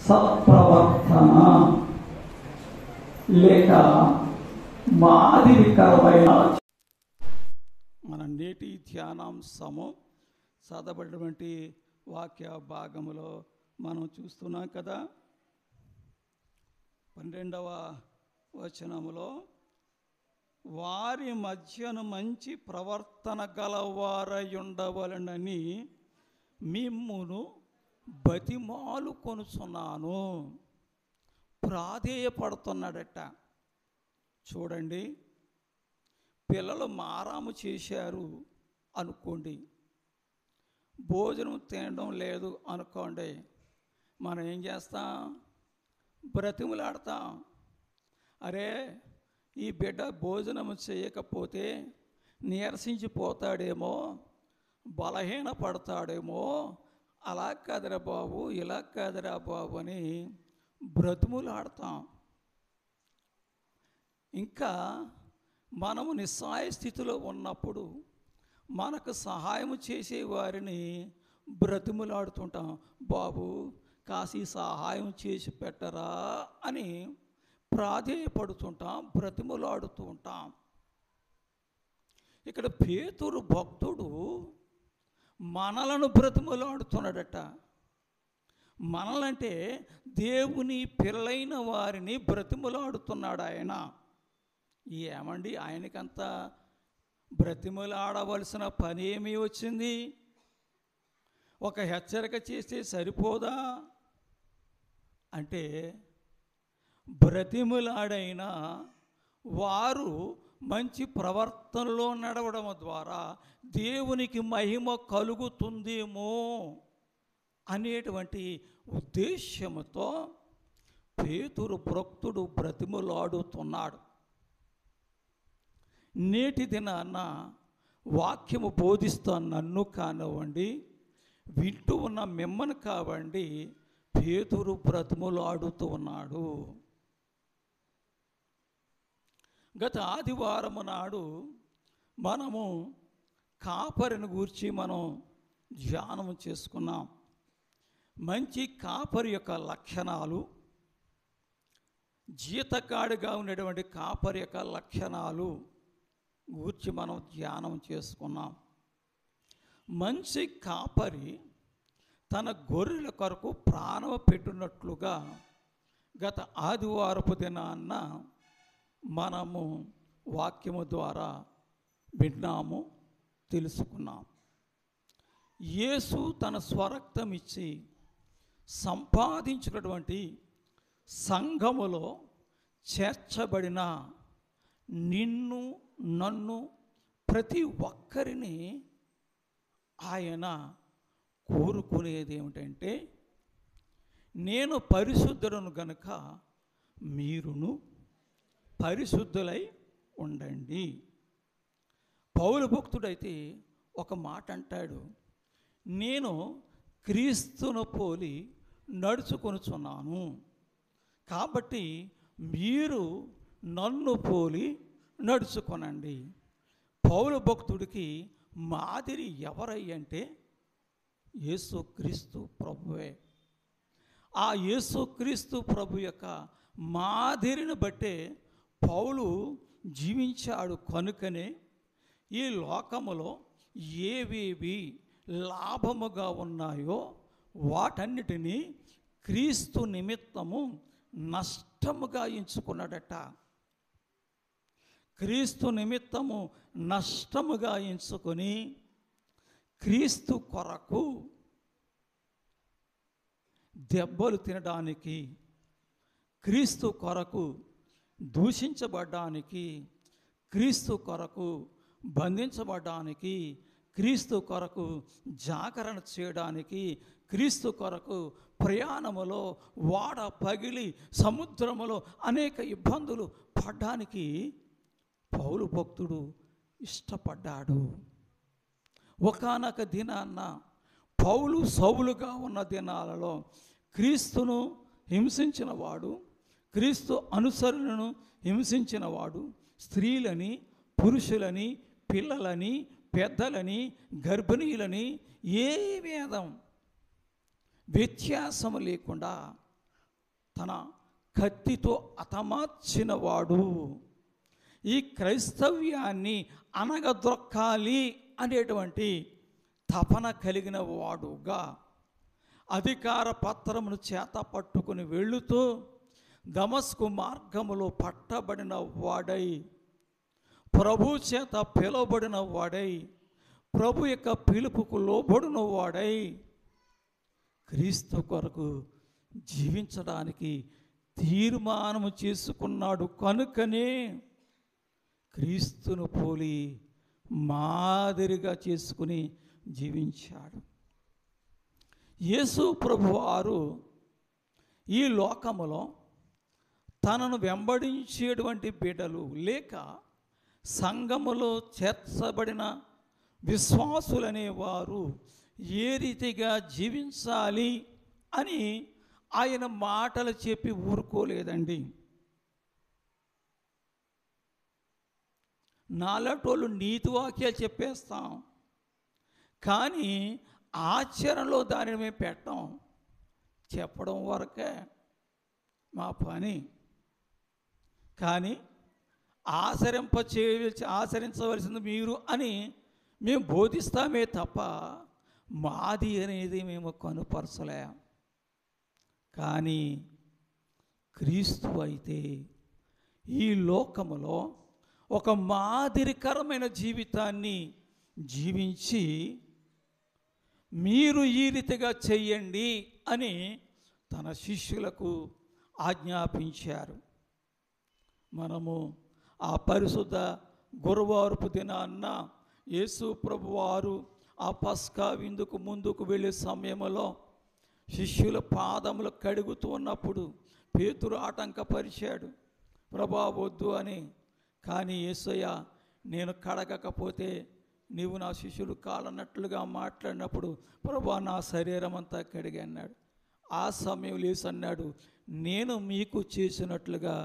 సత్ప్రవర్తన లేక మాదిరికరమైన. మన నేటి ధ్యానాంశము చదవబడినటువంటి వాక్య భాగములో మనం చూస్తున్నాం కదా. 12వ వచనములో వారి మధ్యను మంచి ప్రవర్తన గలవారై ఉండవలనని మిమ్మును బతిమాలు కొనుచున్నాను. ప్రాధేయపడుతున్నాడట. చూడండి, పిల్లలు మారాము చేశారు అనుకోండి, భోజనం తినడం లేదు అనుకోండి, మనం ఏం చేస్తాం? బ్రతిములాడతాం. అరే, ఈ బిడ్డ భోజనం చేయకపోతే నీరసించిపోతాడేమో, బలహీన పడతాడేమో, అలా కాదురా బాబు, ఇలా కాదురా బాబు అని బ్రతిములాడతాం. ఇంకా మనము నిస్సహాయ స్థితిలో ఉన్నప్పుడు మనకు సహాయం చేసే వారిని బ్రతిములాడుతుంటాం. బాబు కాసి సహాయం చేసి పెట్టరా అని ప్రాధేయపడుతుంటాం, బ్రతిములాడుతూ ఉంటాం. ఇక్కడ పేతురు భక్తుడు మనలను బ్రతిములాడుతున్నాడట. మనలంటే దేవుని పిల్లైన వారిని బ్రతిములాడుతున్నాడు ఆయన. ఏమండి, ఆయనకంత బ్రతిములాడవలసిన పని ఏమీ వచ్చింది? ఒక హెచ్చరిక చేస్తే సరిపోదా అంటే, బ్రతిములాడైనా వారు మంచి ప్రవర్తనలో నడవడం ద్వారా దేవునికి మహిమ కలుగుతుందేమో అనేటువంటి ఉద్దేశ్యముతో పేతురు భక్తుడు బ్రతిములాడుతున్నాడు. నేటి దినాన వాక్యము బోధిస్తాను నన్ను కానివ్వండి, వింటూ ఉన్న మిమ్మల్ని కావండి, పేతురు బ్రతిములాడుతూ ఉన్నాడు. గత ఆదివారం నాడు మనము కాపరిని గూర్చి మనం ధ్యానం చేసుకున్నాం. మంచి కాపరి యొక్క లక్షణాలు, జీతకాడిగా ఉన్నటువంటి కాపరి యొక్క లక్షణాలు గూర్చి మనం ధ్యానం చేసుకున్నాం. మంచి కాపరి తన గొర్రెల కొరకు ప్రాణం పెట్టినట్లుగా గత ఆదివారపు దినాన్న మనము వాక్యము ద్వారా విన్నాము, తెలుసుకున్నాం. యేసు తన స్వరక్తం ఇచ్చి సంపాదించినటువంటి సంఘములో చేర్చబడిన నిన్ను నన్ను ప్రతి ఒక్కరిని ఆయన కోరుకునేది ఏమిటంటే, నేను పరిశుద్ధులను గనుక మీరును పరిశుద్ధులై ఉండండి. పౌలు భక్తుడైతే ఒక మాట అంటాడు, నేను క్రీస్తును పోలి నడుచుకొనుచున్నాను, కాబట్టి మీరు నన్ను పోలి నడుచుకొనండి. పౌలు భక్తుడికి మాదిరి ఎవరయ్యంటే యేసుక్రీస్తు ప్రభువే. ఆ యేసుక్రీస్తు ప్రభు యొక్క మాదిరిని బట్టే పౌలు జీవించాడు. కనుకనే ఈ లోకములో ఏవేవి లాభముగా ఉన్నాయో వాటన్నిటినీ క్రీస్తు నిమిత్తము నష్టముగా ఎంచుకున్నాడట. క్రీస్తు నిమిత్తము నష్టముగా ఎంచుకొని క్రీస్తు కొరకు దెబ్బలు తినడానికి, క్రీస్తు కొరకు దూషించబడ్డానికి, క్రీస్తు కొరకు బంధించబడ్డానికి, క్రీస్తు కొరకు జాగరణ చేయడానికి, క్రీస్తు కొరకు ప్రయాణములో వాడ పగిలి సముద్రములో అనేక ఇబ్బందులు పడ్డానికి పౌలు భక్తుడు ఇష్టపడ్డాడు. ఒకానొక దినాన్న పౌలు సౌలుగా ఉన్న దినాలలో క్రీస్తును హింసించినవాడు, క్రీస్తు అనుసరులను హింసించినవాడు, స్త్రీలని, పురుషులని, పిల్లలని, పెద్దలని, గర్భిణీలని ఏ వేదం వ్యత్యాసము లేకుండా తన కత్తితో హతమార్చినవాడు. ఈ క్రైస్తవ్యాన్ని అనగదొక్కాలి అనేటువంటి తపన కలిగిన వాడుగా అధికార పత్రమును చేత పట్టుకుని వెళుతూ దమస్కు మార్గములో పట్టబడిన వాడై, ప్రభు చేత పిలువబడిన వాడై, ప్రభు యొక్క పిలుపుకు లోబడిన వాడై క్రీస్తు కొరకు జీవించడానికి తీర్మానము చేసుకున్నాడు. కనుకనే క్రీస్తును పోలి మాదిరిగా చేసుకుని జీవించాడు. యేసు ప్రభువారు ఈ లోకములో తనను వెంబడించేటువంటి బిడ్డలు లేక సంఘములో చేర్చబడిన విశ్వాసులనే వారు ఏ రీతిగా జీవించాలి అని ఆయన మాటలు చెప్పి ఊరుకోలేదండి. నాలాటోళ్ళు నీతి వాక్యాలు చెప్పేస్తాం, కానీ ఆచరణలో దానిని మేము పెట్టాం. చెప్పడం వరకే మా పని, కానీ ఆచరించవలసింది మీరు అని మేము బోధిస్తామే తప్ప మాది అనేది మేము కనుపరచలేం. కానీ క్రీస్తు అయితే ఈ లోకములో ఒక మాదిరికరమైన జీవితాన్ని జీవించి మీరు ఈ రీతిగా చెయ్యండి అని తన శిష్యులకు ఆజ్ఞాపించారు. మనము ఆ పరిశుద్ధ గురువారపు దినాన్న యేసు ప్రభువారు ఆ పస్కా విందుకు ముందుకు వెళ్ళే సమయంలో శిష్యుల పాదములు కడుగుతూ ఉన్నప్పుడు పేతురు ఆటంకపరిచాడు, ప్రభా వద్దు అని. కానీ యేసయ్య, నేను కడగకపోతే నీవు నా శిష్యులు కాలన్నట్లుగా మాట్లాడినప్పుడు, ప్రభా నా శరీరం అంతా కడిగి అన్నాడు. ఆ సమయం లేసి అన్నాడు, నేను మీకు చేసినట్లుగా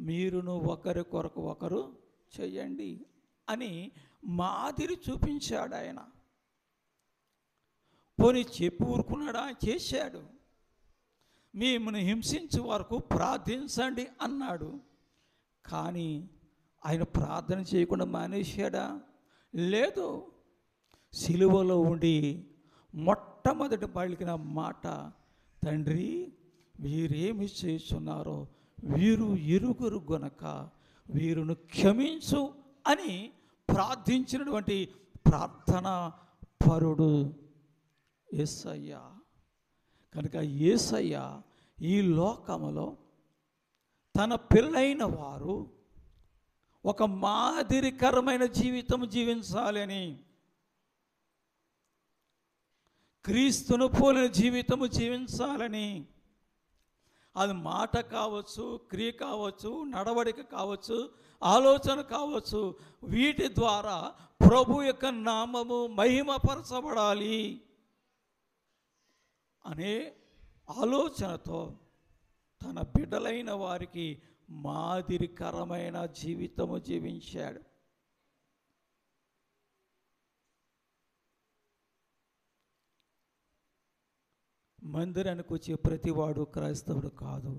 మీరును ఒకరి కొరకు ఒకరు చెయ్యండి అని మాదిరి చూపించాడు ఆయన. పోనీ చెప్పి ఊరుకున్నాడా? చేశాడు. మిమ్మల్ని హింసించే వరకు ప్రార్థించండి అన్నాడు. కానీ ఆయన ప్రార్థన చేయకుండా మానేశాడా? లేదు. సిలువలో ఉండి మొట్టమొదటి పలికిన మాట, తండ్రి వీరేమి చేస్తున్నారో వీరు ఎరుగరు గనుక వీరును క్షమించు అని ప్రార్థించినటువంటి ప్రార్థన పరుడు యేసయ్య. కనుక యేసయ్య ఈ లోకములో తన పిల్లైన వారు ఒక మాదిరికరమైన జీవితం జీవించాలని, క్రీస్తును పోలిన జీవితము జీవించాలని, అది మాట కావచ్చు, క్రియ కావచ్చు, నడవడిక కావచ్చు, ఆలోచన కావచ్చు, వీటి ద్వారా ప్రభు యొక్క నామము మహిమపరచబడాలి అనే ఆలోచనతో తన బిడ్డలైన వారికి మాదిరికరమైన జీవితము జీవించాడు. మందిరానికి వచ్చే ప్రతివాడు క్రైస్తవుడు కాదు.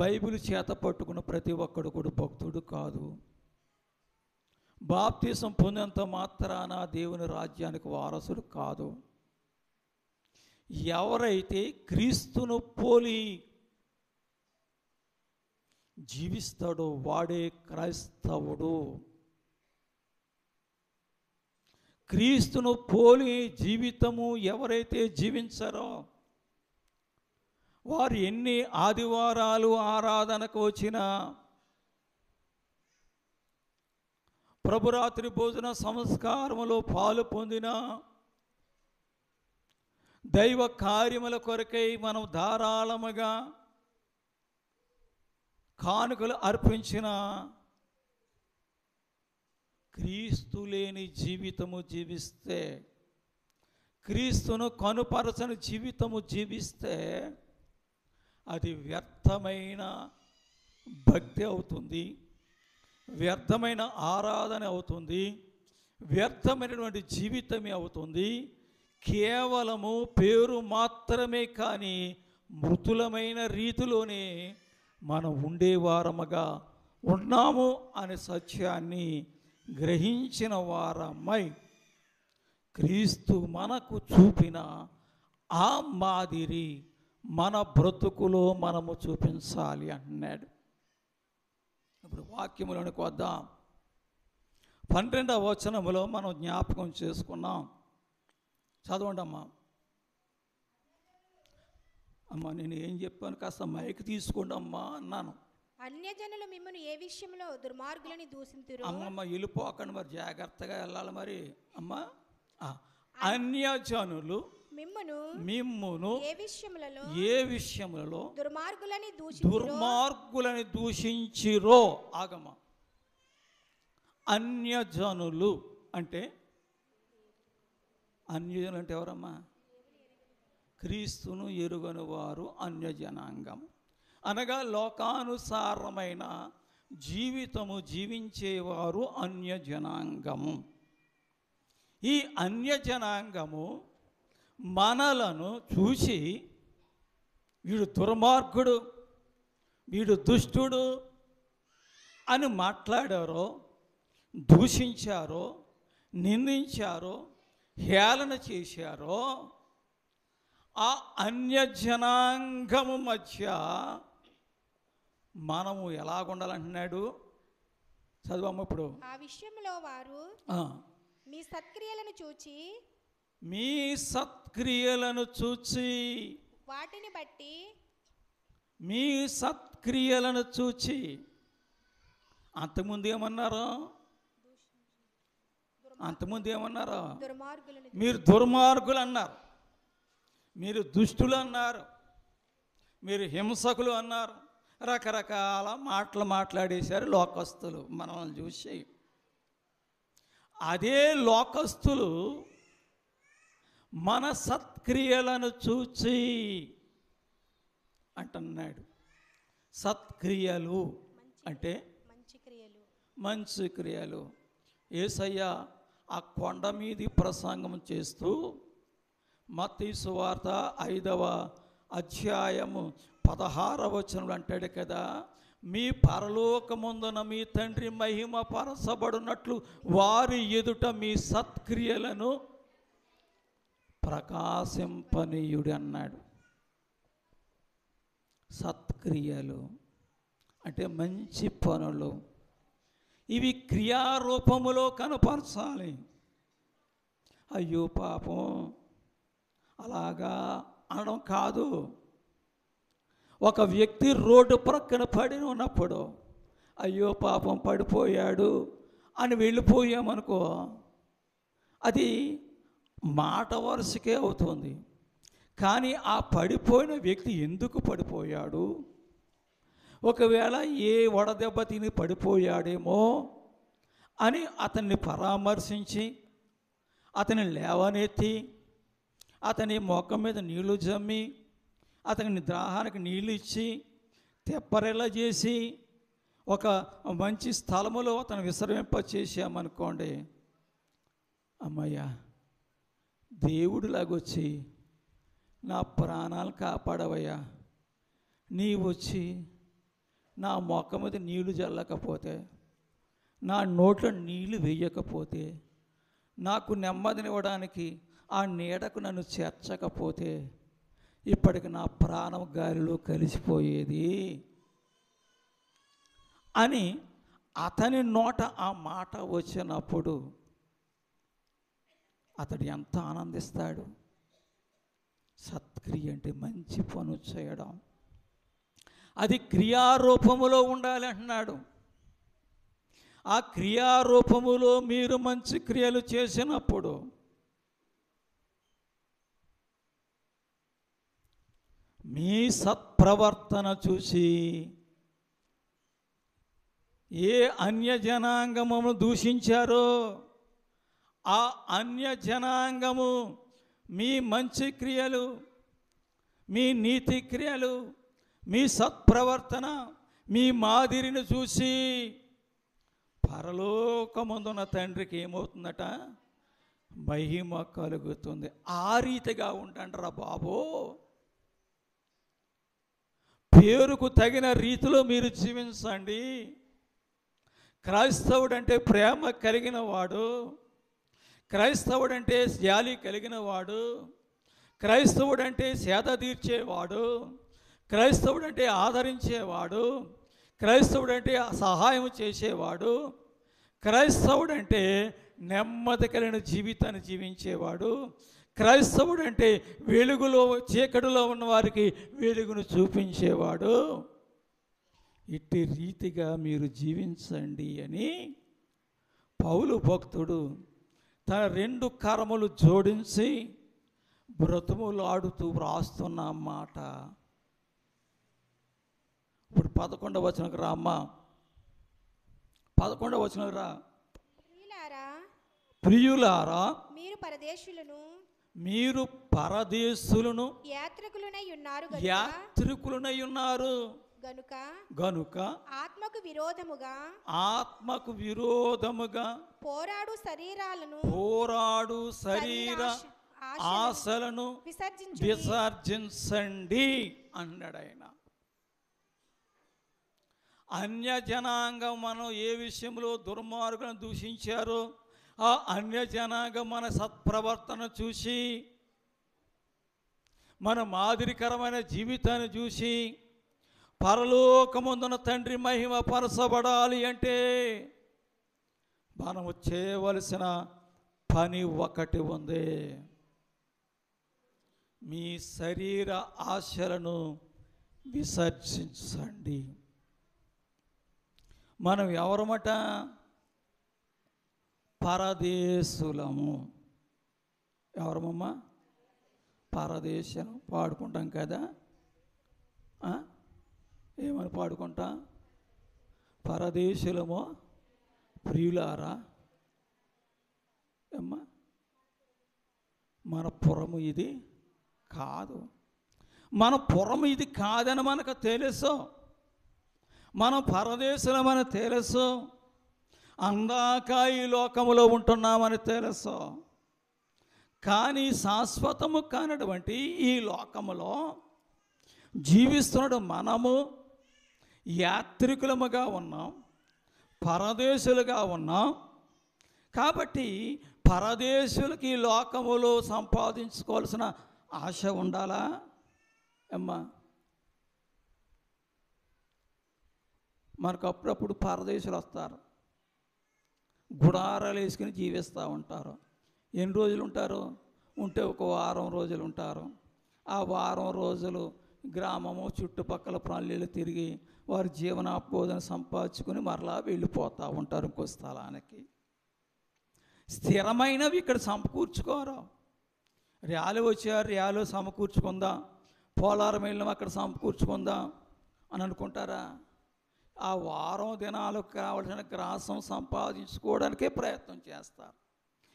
బైబిల్ చేత పట్టుకున్న ప్రతి ఒక్కడు కూడా భక్తుడు కాదు. బాప్తిసం పొందినంత మాత్రాన దేవుని రాజ్యానికి వారసుడు కాదు. ఎవరైతే క్రీస్తును పోలి జీవిస్తాడో వాడే క్రైస్తవుడు. క్రీస్తును పోలి జీవితము ఎవరైతే జీవించారో వారు ఎన్ని ఆదివారాలు ఆరాధనకు వచ్చినా, ప్రభురాత్రి భోజన సంస్కారములో పాలు పొందిన, దైవ కార్యముల కొరకై మనం ధారాళముగా కానుకలు అర్పించిన, క్రీస్తు లేని జీవితము జీవిస్తే, క్రీస్తును కనుపరచని జీవితము జీవిస్తే అది వ్యర్థమైన భక్తి అవుతుంది, వ్యర్థమైన ఆరాధన అవుతుంది, వ్యర్థమైనటువంటి జీవితమే అవుతుంది. కేవలము పేరు మాత్రమే కానీ మృతులమైన రీతిలోనే మనం ఉండేవారముగా ఉన్నాము అనే సత్యాన్ని గ్రహించిన వారమై క్రీస్తు మనకు చూపిన ఆ మాదిరి మన బ్రతుకులో మనము చూపించాలి అంటున్నాడు. ఇప్పుడు వాక్యములోనికి వద్దాం. 12వ వచనములో మనం జ్ఞాపకం చేసుకున్నాం. చదవండి అమ్మా. అమ్మా నేను ఏం చెప్పాను, కాస్త మైక్ తీసుకోండి అమ్మా అన్నాను. అన్యజనులు మిమ్మును ఏ విషయంలో దుర్మార్గులని దూషింతురు. అమ్మమ్మ వెళ్ళిపోకండి, మరి జాగ్రత్తగా వెళ్ళాలి మరి. అమ్మా, అన్యజనులు మిమ్మును ఏ విషయములలో దుర్మార్గులని దూషించిరో. ఆగమ, అన్యజనులు అంటే ఎవరమ్మా? క్రీస్తును ఎరుగని వారు అన్యజనాంగం అనగా లోకానుసారమైన జీవితము జీవించేవారు అన్యజనాంగము. ఈ అన్యజనాంగము మనలను చూసి వీడు దుర్మార్గుడు, వీడు దుష్టుడు అని మాట్లాడారో, దూషించారో, నిందించారో, హేళన చేశారో, ఆ అన్యజనాంగము మధ్య మనము ఎలాగుండాలంటున్నాడు? చదువమ్మ. ఇప్పుడు ఆ విషయంలో వారు మీ సత్క్రియలను చూచి వాటిని బట్టి మీ సత్క్రియలను చూచి అంతకుముందు ఏమన్నారు? మీరు దుర్మార్గులు అన్నారు, మీరు దుష్టులు అన్నారు, మీరు హింసకులు అన్నారు, రకరకాల మాటలు మాట్లాడేశారు లోకస్తులు మనల్ని చూసి. అదే లోకస్తులు మన సత్క్రియలను చూచి అంటున్నాడు. సత్క్రియలు అంటే మంచి క్రియలు. యేసయ్య ఆ కొండ మీది ప్రసంగం చేస్తూ మత్తయి సువార్త 5వ అధ్యాయము 16వ వచనంలో అంటాడు కదా, మీ పరలోకమందున మీ తండ్రి మహిమ పరచబడినట్లు వారి ఎదుట మీ సత్క్రియలను ప్రకాశింపనీయుడు అన్నాడు. సత్క్రియలు అంటే మంచి పనులు. ఇవి క్రియారూపములో కనపరచాలి. అయ్యో పాపం అలాగా అనడం కాదు. ఒక వ్యక్తి రోడ్డు ప్రక్కన పడి ఉన్నప్పుడు అయ్యో పాపం పడిపోయాడు అని వెళ్ళిపోయామనుకో, అది మాట వరుసకే అవుతుంది. కానీ ఆ పడిపోయిన వ్యక్తి ఎందుకు పడిపోయాడు, ఒకవేళ ఏ వడదెబ్బ తిని పడిపోయాడేమో అని అతన్ని పరామర్శించి, అతన్ని లేవనెత్తి, అతని మొఖం మీద నీళ్లు జమ్మి, అతని దాహానికి నీళ్ళు ఇచ్చి, తెప్పరెలా చేసి ఒక మంచి స్థలములో అతను విశ్రమింప చేసామనుకోండి, అమ్మయ్య దేవుడిలాగొచ్చి నా ప్రాణాలు కాపాడవయ్యా, నీవు వచ్చి నా మొక్క మీద నీళ్లు చల్లకపోతే, నా నోట్లో నీళ్లు వేయకపోతే, నాకు నెమ్మదినివ్వడానికి ఆ నీడకు నన్ను చేర్చకపోతే ఇప్పటికి నా ప్రాణం గాలిలో కలిసిపోయేది అని అతని నోట ఆ మాట వచ్చినప్పుడు అతడు ఎంత ఆనందిస్తాడు. సత్క్రియ అంటే మంచి పని చేయడం, అది క్రియారూపములో ఉండాలి అంటున్నాడు. ఆ క్రియారూపములో మీరు మంచి క్రియలు చేసినప్పుడు మీ సత్ప్రవర్తన చూసి ఏ అన్యజనాంగమును దూషించారో ఆ అన్యజనాంగము మీ మంచి క్రియలు, మీ నీతి క్రియలు, మీ సత్ప్రవర్తన, మీ మాదిరిని చూసి పరలోకమందున్న తండ్రికి ఏమవుతుందట? మహిమ కలుగుతుంది. ఆ రీతిగా ఉండండిరా బాబో. పేరుకు తగిన రీతిలో మీరు జీవించండి. క్రైస్తవుడు అంటే ప్రేమ కలిగిన వాడు, క్రైస్తవుడు అంటే జాలి కలిగిన వాడు, క్రైస్తవుడు అంటే సేద తీర్చేవాడు, క్రైస్తవుడు అంటే ఆదరించేవాడు, క్రైస్తవుడు అంటే సహాయం చేసేవాడు, క్రైస్తవుడు అంటే నెమ్మది కలిగిన జీవితాన్ని జీవించేవాడు, క్రైస్తవుడు అంటే వెలుగులో చీకటిలో ఉన్న వారికి వెలుగును చూపించేవాడు. ఇట్టి రీతిగా మీరు జీవించండి అని పౌలు భక్తుడు తన 2 కరములు జోడించి బ్రతుములాడుతూ వ్రాస్తున్న మాట. ఇప్పుడు 11వ వచనంకి రా అమ్మా, 11వ వచనం రా. ప్రియులారా, మీరు పరదేశులను యాత్రికులనై ఉన్నారు గనుక ఆత్మకు విరోధముగా పోరాడు శరీర ఆశలను విసర్జించండి అన్నాడు ఆయన. అన్యజనాంగం మనం ఏ విషయంలో దుర్మార్గులను దూషించారో ఆ అన్యజనాంగం మన సత్ప్రవర్తన చూసి, మన మాదిరికరమైన జీవితాన్ని చూసి పరలోకమందున తండ్రి మహిమ పరచబడాలి అంటే మనము చేయవలసిన పని ఒకటి ఉంది. మీ శరీర ఆశలను విసర్జించండి. మనం ఎవరమట? పరదేశులము. ఎవరమ్మా? పరదేశం పాడుకుంటాం కదా, ఏమని పాడుకుంటాం? పరదేశులము ప్రియులారా. అమ్మా, మన పురము ఇది కాదు, మన పురము ఇది కాదని మనకు తెలుసు, మనం పరదేశులమని తెలుసు, అందాక ఈ లోకములో ఉంటున్నామని తెలుసు. కానీ శాశ్వతము కానటువంటి ఈ లోకములో జీవిస్తున్న మనము యాత్రికులముగా ఉన్నాం, పరదేశులుగా ఉన్నాం. కాబట్టి పరదేశులకి ఈ లోకములో సంపాదించుకోవాల్సిన ఆశ ఉండాలా అమ్మా? మనకు అప్పుడప్పుడు పరదేశులు వస్తారు, గుడారాలు వేసుకుని జీవిస్తూ ఉంటారు. ఎన్ని రోజులు ఉంటారు? ఉంటే ఒక వారం రోజులు ఉంటారు. ఆ వారం రోజులు గ్రామము చుట్టుపక్కల పల్లెలు తిరిగి వారి జీవనోపాధిని సంపాదించుకొని మరలా వెళ్ళిపోతూ ఉంటారు ఇంకో స్థలానికి. స్థిరమైనవి ఇక్కడ సమకూర్చుకోరు. ర్యాలు వచ్చారు, ర్యాలు సమకూర్చుకుందాం, పోలారం వెళ్ళినాం అక్కడ సమకూర్చుకుందాం అని అనుకుంటారా? ఆ వారం దినాలకు కావలసిన గ్రాసం సంపాదించుకోవడానికే ప్రయత్నం చేస్తారు.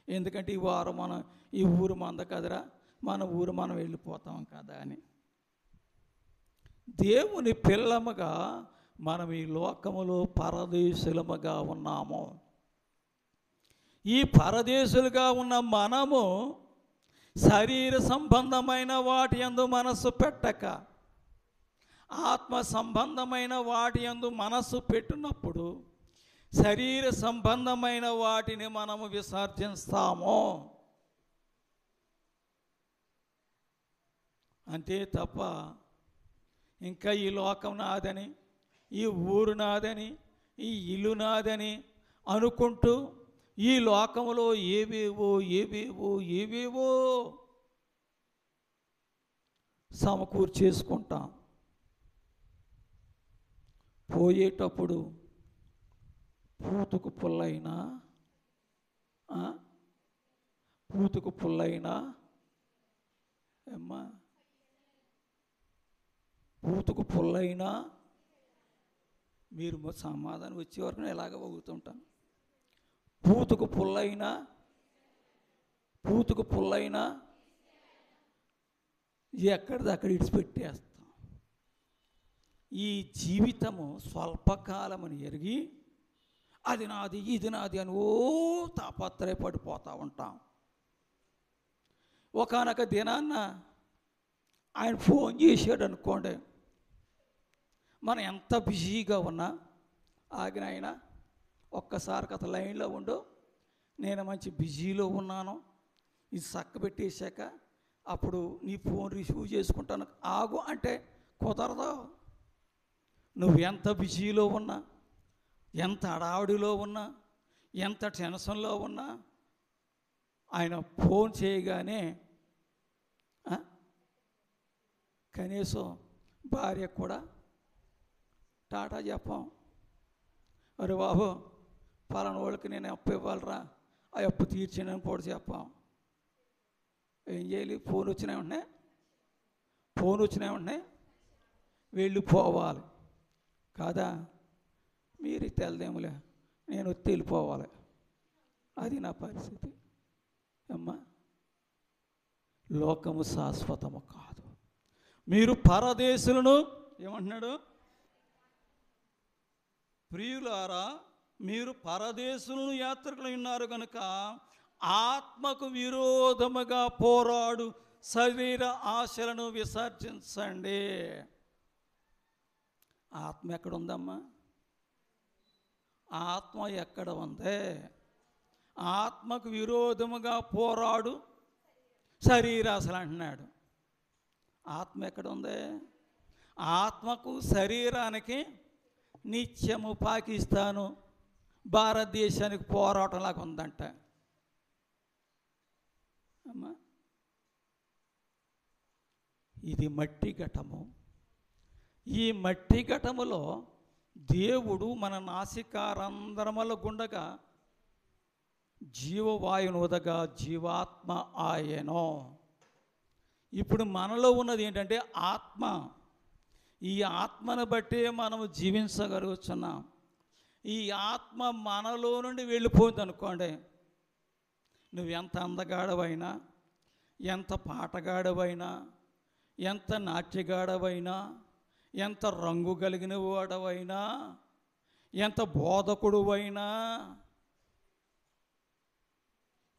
ఎందుకంటే ఈ వారం మనం ఈ ఊరు మంద కదరా, మన ఊరు మనం వెళ్ళిపోతాం కదా అని. దేవుని పిల్లముగా మనం ఈ లోకములో పరదేశులముగా ఉన్నాము. ఈ పరదేశులుగా ఉన్న మనము శరీర సంబంధమైన వాటి యందు మనస్సు పెట్టక ఆత్మ సంబంధమైన వాటి యందు మనస్సు పెట్టినప్పుడు శరీర సంబంధమైన వాటిని మనము విసర్జిస్తాము. అంతే తప్ప ఇంకా ఈ లోకం నాదని, ఈ ఊరు నాదని, ఈ ఇల్లు నాదని అనుకుంటూ ఈ లోకంలో ఏవేవో సమకూర్చేసుకుంటాం. పోయేటప్పుడు పూతుకు పుల్లైనా అమ్మా, పూతుకు పుల్లైనా మీరు సమాధానం వచ్చే వరకు నేను ఎలాగ ఊగుతుంటాను. పూతుకు పుల్లైనా ఎక్కడిది అక్కడ ఇడిచిపెట్టేస్తాం. ఈ జీవితము స్వల్పకాలమని ఎరిగి అది నాది ఇది నాది అని తాపత్రయపడిపోతూ ఉంటాం. ఒకానొక దినాన్న ఆయన ఫోన్ చేశాడు అనుకోండి, మనం ఎంత బిజీగా ఉన్నా ఆగిన ఆయన ఒక్కసారి కథ లైన్లో ఉండు, నేను మంచి బిజీలో ఉన్నాను, ఇది చక్క పెట్టేశాక అప్పుడు నీ ఫోన్ రిసీవ్ చేసుకుంటాను ఆగు అంటే కుదరదు. నువ్వు ఎంత బిజీలో ఉన్నా, ఎంత హడావుడిలో ఉన్నా, ఎంత టెన్షన్లో ఉన్నా ఆయన ఫోన్ చేయగానే కనీసం భార్యకు కూడా టాటా చెప్పాం, అరే బాబు పలానా వాళ్ళకి నేను అప్పు ఇవ్వాలరా, ఆ అప్పు తీర్చానని కూడా చెప్పాం. ఏం చేయాలి? ఫోన్ వచ్చినా వెంటనే వెళ్ళిపోవాలి కాదా? మీరు తెలదేములే, నేను వెళ్ళిపోవాలి, అది నా పరిస్థితి. అమ్మా, లోకము శాశ్వతము కాదు. మీరు పరదేశులను ఏమంటున్నాడు? ప్రియులారా, మీరు పరదేశులను యాత్రికులు ఉన్నారు కనుక ఆత్మకు విరోధముగా పోరాడు శరీర ఆశలను విసర్జించండి. ఆత్మ ఎక్కడ ఉందమ్మా? ఆత్మ ఎక్కడ ఉంది? ఆత్మకు విరోధముగా పోరాడు శరీరాశలు అంటున్నాడు. ఆత్మ ఎక్కడ ఉంది? ఆత్మకు శరీరానికి నిత్యము పాకిస్తాను భారతదేశానికి పోరాటంలాగా ఉందంట. అమ్మా, ఇది మట్టి ఘటము. ఈ మట్టి ఘటములో దేవుడు మన నాసికారంధ్రముల గుండగా జీవవాయువును వదగా జీవాత్మ ఆయనో. ఇప్పుడు మనలో ఉన్నది ఏంటంటే ఆత్మ. ఈ ఆత్మను బట్టే మనము జీవించగలుగుతున్నాం. ఈ ఆత్మ మనలో నుండి వెళ్ళిపోయింది అనుకోండి, నువ్వు ఎంత అందగాడవైనా, ఎంత పాటగాడవైనా, ఎంత నాట్యగాడవైనా, ఎంత రంగు కలిగిన వాడవైనా, ఎంత బోధకుడువైనా,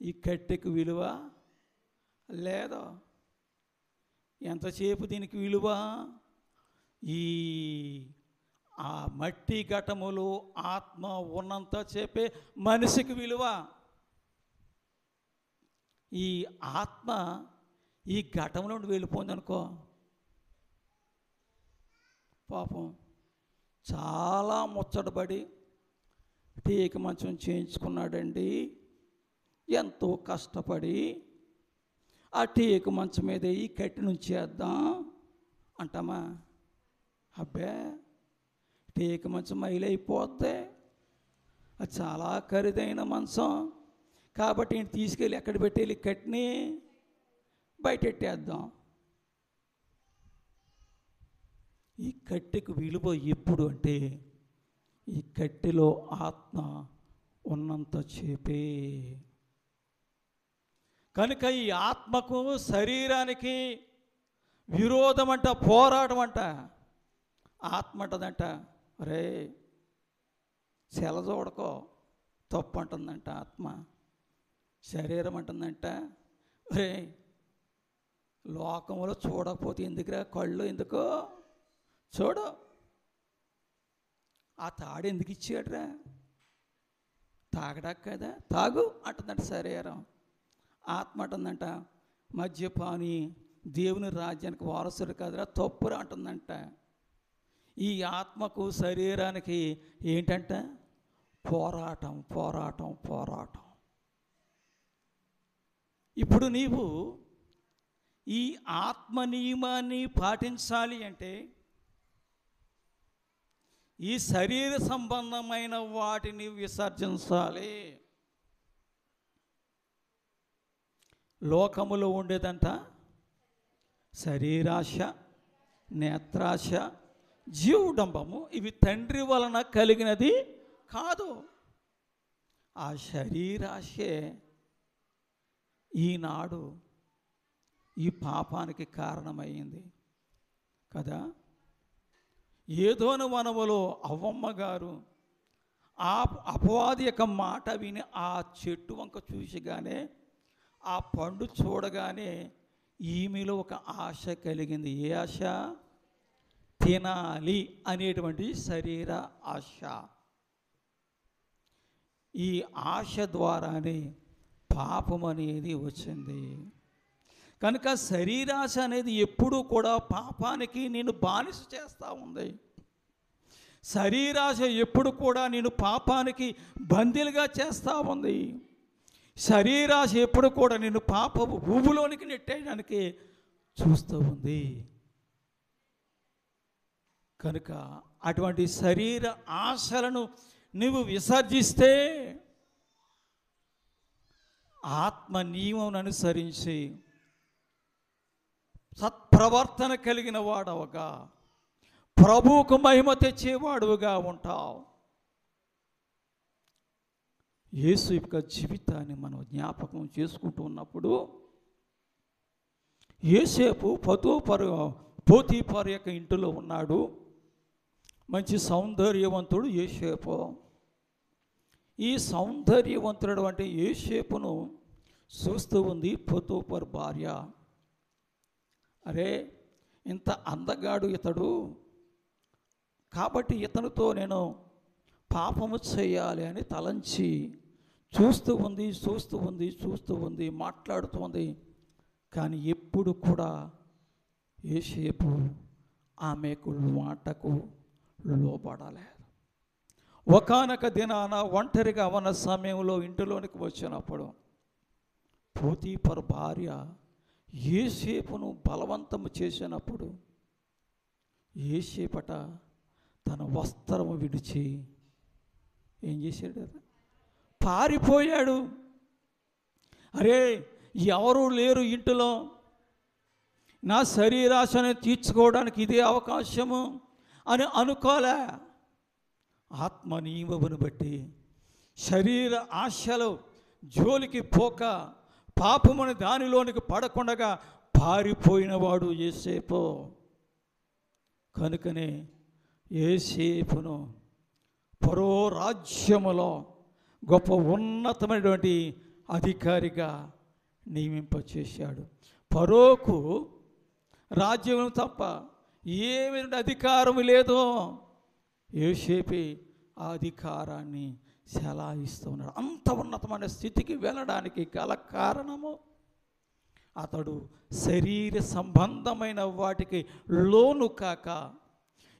ఈ కట్టెకు విలువ లేదు. ఎంతసేపు దీనికి విలువ? ఆ మట్టి ఘటములు ఆత్మ ఉన్నంత సేపే మనిషికి విలువ. ఈ ఆత్మ ఈ ఘటం నుండి వెళ్ళిపోయింది అనుకో, పాపం చాలా ముచ్చటపడి టీక మంచం చేయించుకున్నాడండి, ఎంతో కష్టపడి ఆ టీక మంచం మీద ఈ కట్టి నుంచేద్దాం అంటామా? అబ్బే, టీక మంచం మైలైపోద్ది, అది చాలా ఖరీదైన మంచం కాబట్టి ఇంటి తీసుకెళ్ళి ఎక్కడ పెట్టేళ్ళి కట్టిని బయటెట్టేద్దాం. ఈ కట్టెకు విలువ ఎప్పుడు అంటే ఈ కట్టెలో ఆత్మ ఉన్నంత చేపే. కనుక ఈ ఆత్మకు శరీరానికి విరోధం అంట, పోరాటం అంట. ఆత్మ అంటదంట, రే సెల చూడకో, తప్పు అంటుందంట ఆత్మ. శరీరం అంటుందంట, రే లోకంలో చూడకపోతే ఎందుకురా కళ్ళు, ఎందుకో చూడు, ఆ తాడు ఎందుకు ఇచ్చాడురా, తాగడానికి కదా, తాగు అంటుందంట శరీరం. ఆత్మ అంటుందంట, మద్యపాని దేవుని రాజ్యానికి వారసుడు కదరా, తప్పురా అంటుందంట. ఈ ఆత్మకు శరీరానికి ఏంటంట? పోరాటం, పోరాటం, పోరాటం. ఇప్పుడు నీవు ఈ ఆత్మ నియమాన్ని పాటించాలి అంటే ఈ శరీర సంబంధమైన వాటిని విసర్జించాలి. లోకములో ఉండేదంట శరీరాశ, నేత్రాశ, జీవడంబము. ఇవి తండ్రి వలన కలిగినది కాదు. ఆ శరీరాశే ఈనాడు ఈ పాపానికి కారణమైంది కదా. ఏదోను వనములో అవ్వమ్మ గారు ఆ అపవాది యొక్క మాట విని ఆ చెట్టు వంక చూసిగానే, ఆ పండు చూడగానే ఈమెలో ఒక ఆశ కలిగింది. ఏ ఆశ? తినాలి అనేటువంటి శరీర ఆశ. ఈ ఆశ ద్వారానే పాపం అనేది వచ్చింది. కనుక శరీరాశ అనేది ఎప్పుడూ కూడా పాపానికి నేను బానిస చేస్తూ ఉంది. శరీరాశ ఎప్పుడు కూడా నేను పాపానికి బందీలుగా చేస్తూ ఉంది. శరీరాశ ఎప్పుడు కూడా నేను పాపపు ఊబులోనికి నెట్టేయడానికి చూస్తూ ఉంది. కనుక అటువంటి శరీర ఆశలను నువ్వు విసర్జిస్తే ఆత్మ నియమం అనుసరించి సత్ప్రవర్తన కలిగిన వాడవగా ప్రభువుకు మహిమ తెచ్చేవాడుగా ఉంటావు. యేసు యొక్క జీవితాన్ని మనం జ్ఞాపకం చేసుకుంటూ ఉన్నప్పుడు యోసేపు పోతీఫరు యొక్క ఇంటిలో ఉన్నాడు. మంచి సౌందర్యవంతుడు యోసేపు. ఈ సౌందర్యవంతుడు అంటే యోసేపును చూస్తూ ఉంది పోతీఫరు భార్య. అరే, ఇంత అందగాడు ఇతడు, కాబట్టి ఇతనితో నేను పాపము చేయాలి అని తలంచి చూస్తూ ఉంది, మాట్లాడుతుంది. కానీ ఎప్పుడు కూడా యోసేపు ఆమెకు మాటకు లోబడలేదు. ఒకానొక దినాన ఒంటరిగా ఉన్న సమయంలో ఇంటిలోనికి వచ్చినప్పుడు పోతీఫరు భార్య యోసేపును బలవంతము చేసినప్పుడు యోసేపట తన వస్త్రము విడిచి ఏం చేశాడు? పారిపోయాడు. అరే, ఎవరు లేరు ఇంటిలో, నా శరీరాశను తీర్చుకోవడానికి ఇదే అవకాశము అని అనుకోలే. ఆత్మ నియమమును బట్టి శరీర ఆశలు జోలికి పోక పాపముని దానిలోనికి పడకుండా పారిపోయినవాడు యోసేపు. కనుకనే యోసేపును ఫరో రాజ్యములో గొప్ప ఉన్నతమైనటువంటి అధికారిగా నియమింపచేశాడు. ఫరోకు రాజ్యం తప్ప ఏమి అధికారం లేదు. యోసేపే ఆ అధికారాన్ని చెలాయిస్తున్నాడు. అంత ఉన్నతమైన స్థితికి వెళ్ళడానికి గల కారణము అతడు శరీర సంబంధమైన వాటికి లోను కాక,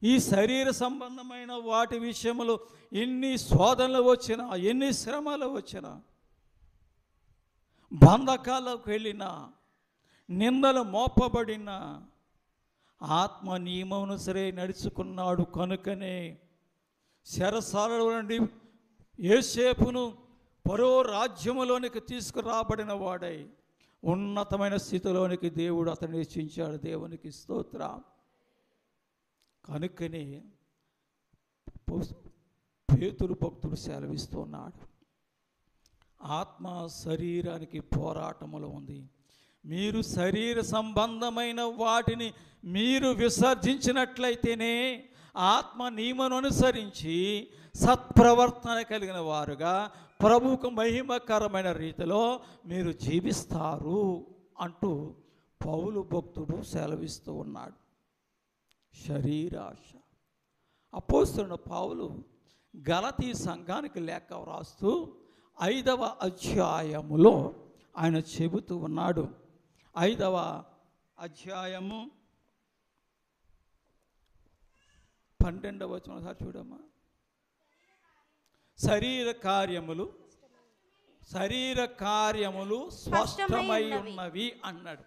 ఈ శరీర సంబంధమైన వాటి విషయంలో ఎన్ని శోధనలు వచ్చినా, ఎన్ని శ్రమలు వచ్చినా, బంధకాలకు వెళ్ళినా, నిందలు మోపబడిన ఆత్మ నియమమును సరే నడుచుకున్నాడు. కనుకనే చెరసాలలో నుండి యోసేపును ఫరో రాజ్యములోనికి తీసుకురాబడిన వాడై ఉన్నతమైన స్థితిలోనికి దేవుడు అతన్ని హెచ్చించాడు. దేవునికి స్తోత్రం. కనుకనే పేతురు భక్తుడు సెలవిస్తున్నాడు, ఆత్మ శరీరానికి పోరాటములో ఉంది. మీరు శరీర సంబంధమైన వాటిని మీరు విసర్జించినట్లయితేనే ఆత్మ నియమను అనుసరించి సత్ప్రవర్తన కలిగిన వారుగా ప్రభువుకు మహిమకరమైన రీతిలో మీరు జీవిస్తారు అంటూ పౌలు భక్తుడు సెలవిస్తూ ఉన్నాడు. శరీరాశ. అపోస్తలుడైన పౌలు గలతీ సంఘానికి లేఖ వ్రాస్తూ 5వ అధ్యాయములో ఆయన చెబుతూ ఉన్నాడు. 5వ అధ్యాయము 12వ వచనం ఒకసారి చూడమ్మా. శరీర కార్యములు స్పష్టమై ఉన్నవి అన్నాడు.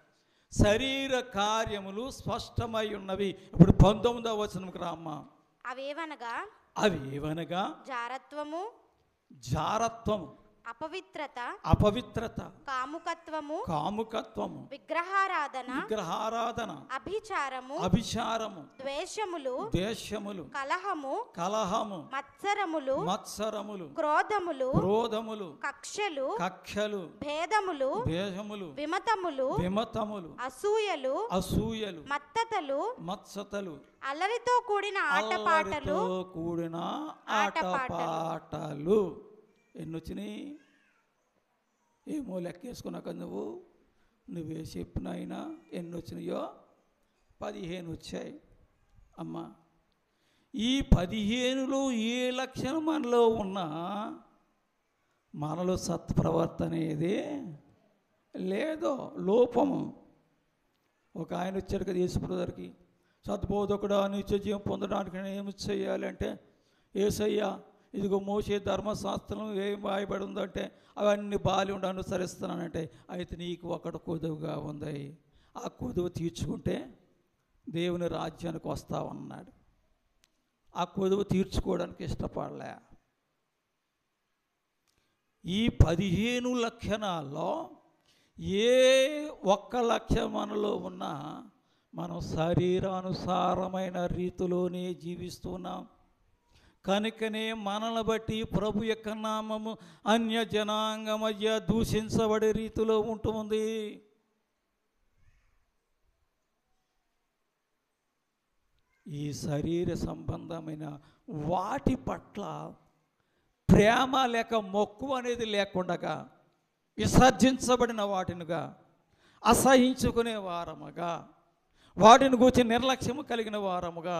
శరీర కార్యములు స్పష్టమై ఉన్నవి. ఇప్పుడు 19వ వచనంకి రామ్మా. అవేవనగా జారత్వము, అపవిత్రత, కాముకత్వము, విగ్రహారాధన, అభిచారము, ద్వేషములు, కలహము, మత్సరములు, క్రోధములు, కక్షలు, భేదములు, విమతములు, అసూయలు, మత్తతలు, అల్లరితో కూడిన ఆటపాటలు. ఎన్నొచ్చినాయి? ఏమో లెక్కేసుకున్నాక నువ్వే చెప్పినైనా ఎన్ని వచ్చినాయో 15 వచ్చాయి. అమ్మ, ఈ 15లో ఏ లక్షణం మనలో ఉన్నా మనలో సత్ప్రవర్తన అనేది లేదో, లోపము. ఒక ఆయన వచ్చాడు కదా యేసుప్రభు దగ్గరికి, సద్బోధకుడా నిత్య జీవం పొందడానికి నేను ఏమి చేయాలి అంటే, యేసయ్యా ఇదిగో మోషే ధర్మశాస్త్రం ఏం రాయబడి ఉందంటే అవన్నీ బాలి ఉండి అనుసరిస్తున్నానంటే, అయితే నీకు ఒకటి కొదువుగా ఉంది, ఆ కొదువు తీర్చుకుంటే దేవుని రాజ్యానికి వస్తావన్నాడు. ఆ కొదువు తీర్చుకోవడానికి ఇష్టపడలే. ఈ 15 లక్షణాల్లో ఏ ఒక్క లక్షణం మనలో ఉన్నా మనం శరీరానుసారమైన రీతిలోనే జీవిస్తున్నాం. కనుకనే మనల్ని బట్టి ప్రభు యొక్క నామము అన్య జనాంగ మధ్య దూషించబడే రీతిలో ఉంటుంది. ఈ శరీర సంబంధమైన వాటి పట్ల ప్రేమ లేక మొక్కు అనేది లేకుండగా, విసర్జించబడిన వాటినిగా, అసహించుకునే వారముగా, వాటిని గురించి నిర్లక్ష్యము కలిగిన వారముగా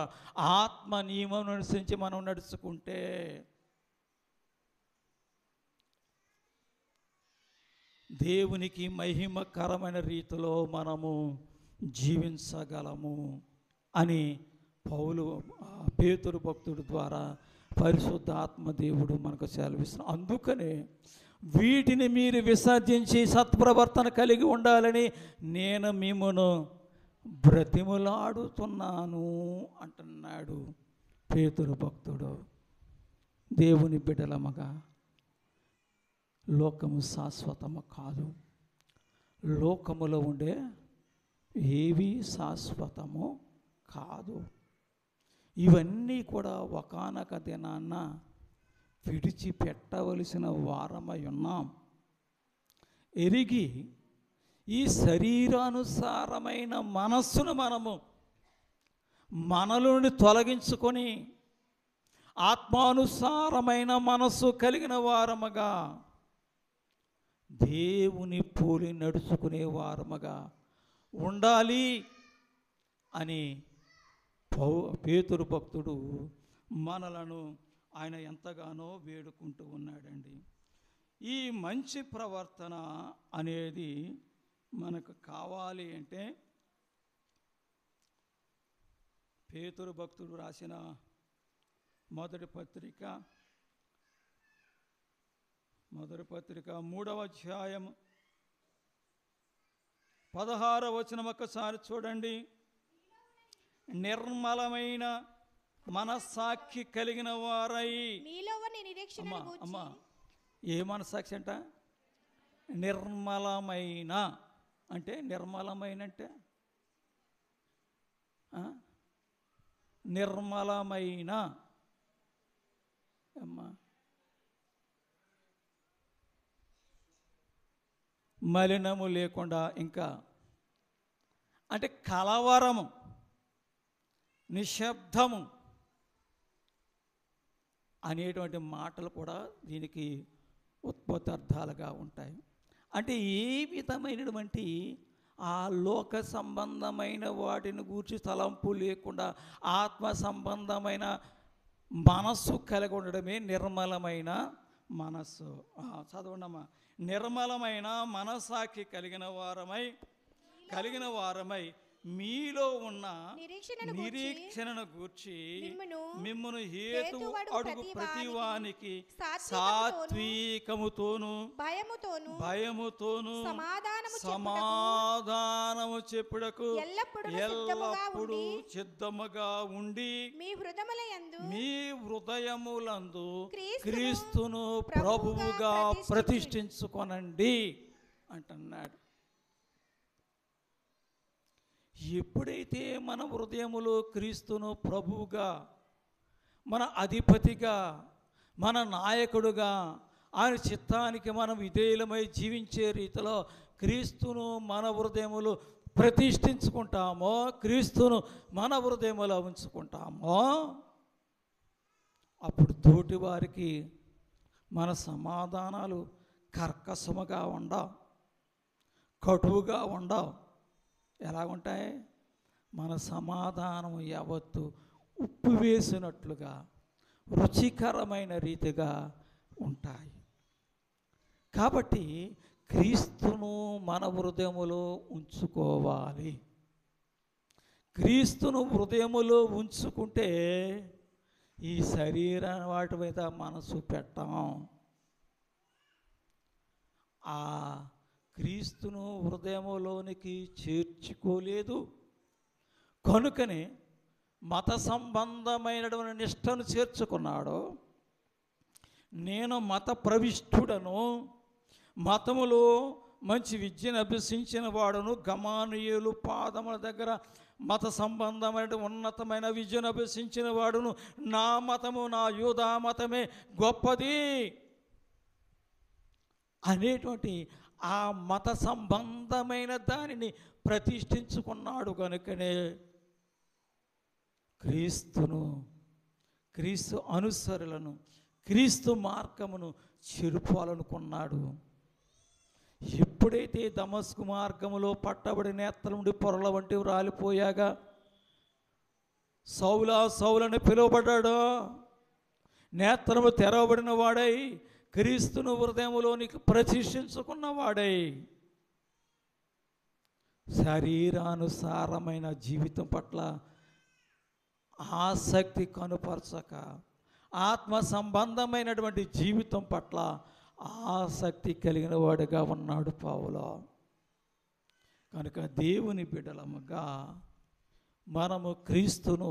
ఆత్మ నియమం అనుసరించి మనం నడుచుకుంటే దేవునికి మహిమకరమైన రీతిలో మనము జీవించగలము అని పేతురు భక్తుడి ద్వారా పరిశుద్ధ ఆత్మదేవుడు మనకు సెలవిస్తున్నాడు. అందుకనే వీటిని మీరు విసర్జించి సత్ప్రవర్తన కలిగి ఉండాలని నేను మిమ్మను బ్రతిములాడుతున్నాను అంటున్నాడు పేతురు భక్తుడు. దేవుని బిడ్డలమగా, లోకము శాశ్వతము కాదు, లోకములో ఉండే ఏవి శాశ్వతము కాదు. ఇవన్నీ కూడా ఒకానొక దినాన్న విడిచిపెట్టవలసిన వారమై ఉన్నాం. ఎరిగి ఈ శరీరానుసారమైన మనస్సును మనలోని తొలగించుకొని ఆత్మానుసారమైన మనస్సు కలిగిన వారముగా, దేవుని పోలి నడుచుకునే వారముగా ఉండాలి అని పేతురు భక్తుడు మనలను ఆయన ఎంతగానో వేడుకుంటూ ఉన్నాడండి. ఈ మంచి ప్రవర్తన అనేది మనకు కావాలి అంటే పేతురు భక్తుడు రాసిన మొదటి పత్రిక 3వ అధ్యాయం 16వ వచనం ఒక్కసారి చూడండి. నిర్మలమైన మనస్సాక్షి కలిగిన వారై. అమ్మా, ఏ మనస్సాక్షి అంట? నిర్మలమైన అంటే నిర్మలమైన అమ్మా, మలినము లేకుండా, ఇంకా అంటే కలవరము, నిశ్శబ్దము అనేటువంటి మాటలు కూడా దీనికి ఉత్పత్తార్థాలుగా ఉంటాయి. అంటే ఏ విధమైనటువంటి ఆ లోక సంబంధమైన వాటిని గూర్చి తలంపు లేకుండా ఆత్మ సంబంధమైన మనస్సు కలిగి ఉండడమే నిర్మలమైన మనస్సు. చదవండమ్మా. నిర్మలమైన మనస్సాక్షి కలిగిన వారమై మీలో ఉన్న నిరీక్షణను గూర్చి మిమ్మును హేతువు అడుగు ప్రతివానికి సాత్వికముతోను భయముతోను సమాధానము చెప్పుటకు ఎల్లప్పుడూ సిద్ధముగా ఉండి మీ హృదయములందు క్రీస్తును ప్రభువుగా ప్రతిష్ఠించుకొనండి అంటున్నాడు. ఎప్పుడైతే మన హృదయములో క్రీస్తును ప్రభువుగా, మన అధిపతిగా, మన నాయకుడుగా, ఆయన చిత్తానికి మనం విధేయులమై జీవించే రీతిలో క్రీస్తును మన హృదయములో ప్రతిష్ఠించుకుంటామో, క్రీస్తును మన హృదయములో ఉంచుకుంటామో, అప్పుడు తోటి వారికి మన సమాధానాలు కర్కశముగా ఉండవు, కటువుగా ఉండవు. ఎలా ఉంటాయి? మన సమాధానం యావత్తు ఉప్పు వేసినట్లుగా రుచికరమైన రీతిగా ఉంటాయి. కాబట్టి క్రీస్తును మన హృదయములో ఉంచుకోవాలి. క్రీస్తును హృదయములో ఉంచుకుంటే ఈ శరీరాన్ని వాటి మీద మనసు పెట్టాం. ఆ క్రీస్తును హృదయములోనికి చేర్చుకోలేదు కనుకనే మత సంబంధమైనటువంటి నిష్టను చేర్చుకున్నాడు. నేను మత ప్రవిష్ఠుడను, మతములో మంచి విద్యను అభ్యసించిన వాడును, గమాలీయేలు పాదముల దగ్గర మత సంబంధమైన ఉన్నతమైన విద్యను అభ్యసించిన వాడును, నా మతము, నా యూదా మతమే గొప్పది అనేటువంటి ఆ మత సంబంధమైన దానిని ప్రతిష్ఠించుకున్నాడు కనుకనే క్రీస్తు అనుసరులను, క్రీస్తు మార్గమును చెరుపాలనుకున్నాడు. ఎప్పుడైతే దమస్కు మార్గములో పట్టబడి నేత్రం నుండి పొరల వంటివి రాలిపోయాగా సౌలని పిలువబడ్డాడో, నేత్రము తెరవబడిన వాడై క్రీస్తును హృదయములోనికి ప్రతిష్ఠించుకున్నవాడై శరీరానుసారమైన జీవితం పట్ల ఆసక్తి కనుపరచక ఆత్మ సంబంధమైనటువంటి జీవితం పట్ల ఆసక్తి కలిగిన వాడిగా ఉన్నాడు పౌలు. కనుక దేవుని బిడ్డలముగా మనము క్రీస్తును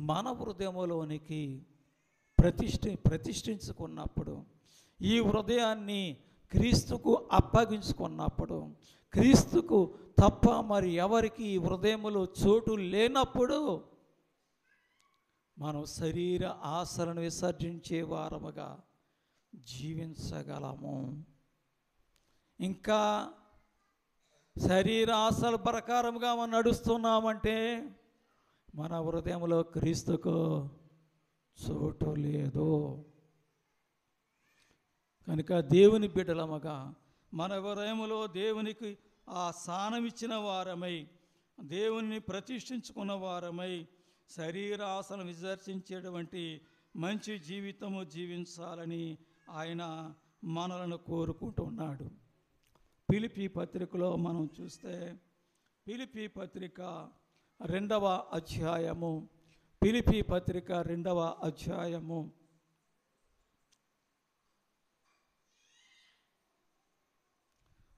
మన హృదయములోనికి ప్రతిష్ఠించుకున్నప్పుడు, ఈ హృదయాన్ని క్రీస్తుకు అప్పగించుకున్నప్పుడు, క్రీస్తుకు తప్ప మరి ఎవరికి ఈ హృదయములో చోటు లేనప్పుడు మనం శరీర ఆశలను విసర్జించే వారముగా జీవించగలము. ఇంకా శరీర ఆశల ప్రకారముగా మనం నడుస్తున్నామంటే మన హృదయంలో క్రీస్తుకు చోటు లేదు. కనుక దేవుని బిడ్డలముగా మన హృదయములో దేవునికి ఆ స్థానం ఇచ్చిన వారమై, దేవుని ప్రతిష్ఠించుకున్న వారమై శరీరాశను విసర్జించేటువంటి మంచి జీవితము జీవించాలని ఆయన మనలను కోరుకుంటున్నాడు. ఫిలిప్పీ పత్రికలో మనం చూస్తే, ఫిలిప్పీ పత్రిక 2వ అధ్యాయము, ఫిలిప్పీ పత్రిక 2వ అధ్యాయము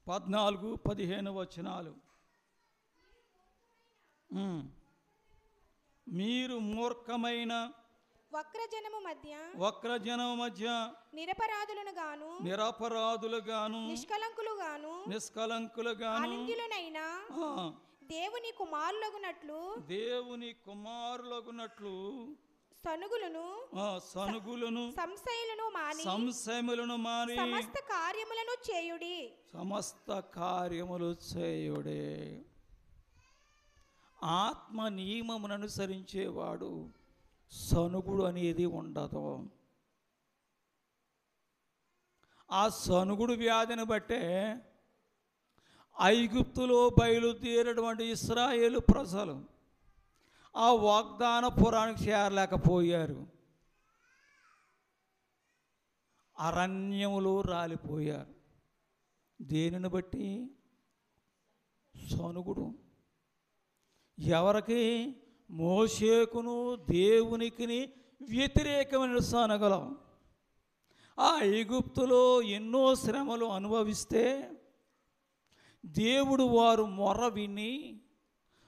14-15 వచనాలు. మీరు మూర్ఖమైన వక్రజనము మధ్య నిరపరాధులు గాను నిష్కలంకులుగాను దేవుని కుమారులగునట్లు సనుగులను సంశయములను మాని సమస్త కార్యములు చేయుడి. ఆత్మ నియమమును అనుసరించేవాడు సనుగుడు అనేది ఉండదు. ఆ సనుగుడు వ్యాధిని బట్టే ఐగుప్తులో బయలుదేరినటువంటి ఇశ్రాయేలు ప్రజలు ఆ వాగ్దాన పురానికి చేరలేకపోయారు, అరణ్యములో రాలిపోయారు. దేనిని బట్టి? సనుగుడు. ఎవరికి? మోషేకును దేవునికి వ్యతిరేకమైన సనగలం. ఆ ఐగుప్తులో ఎన్నో శ్రమలు అనుభవిస్తే దేవుడు వారు మొర్ర విని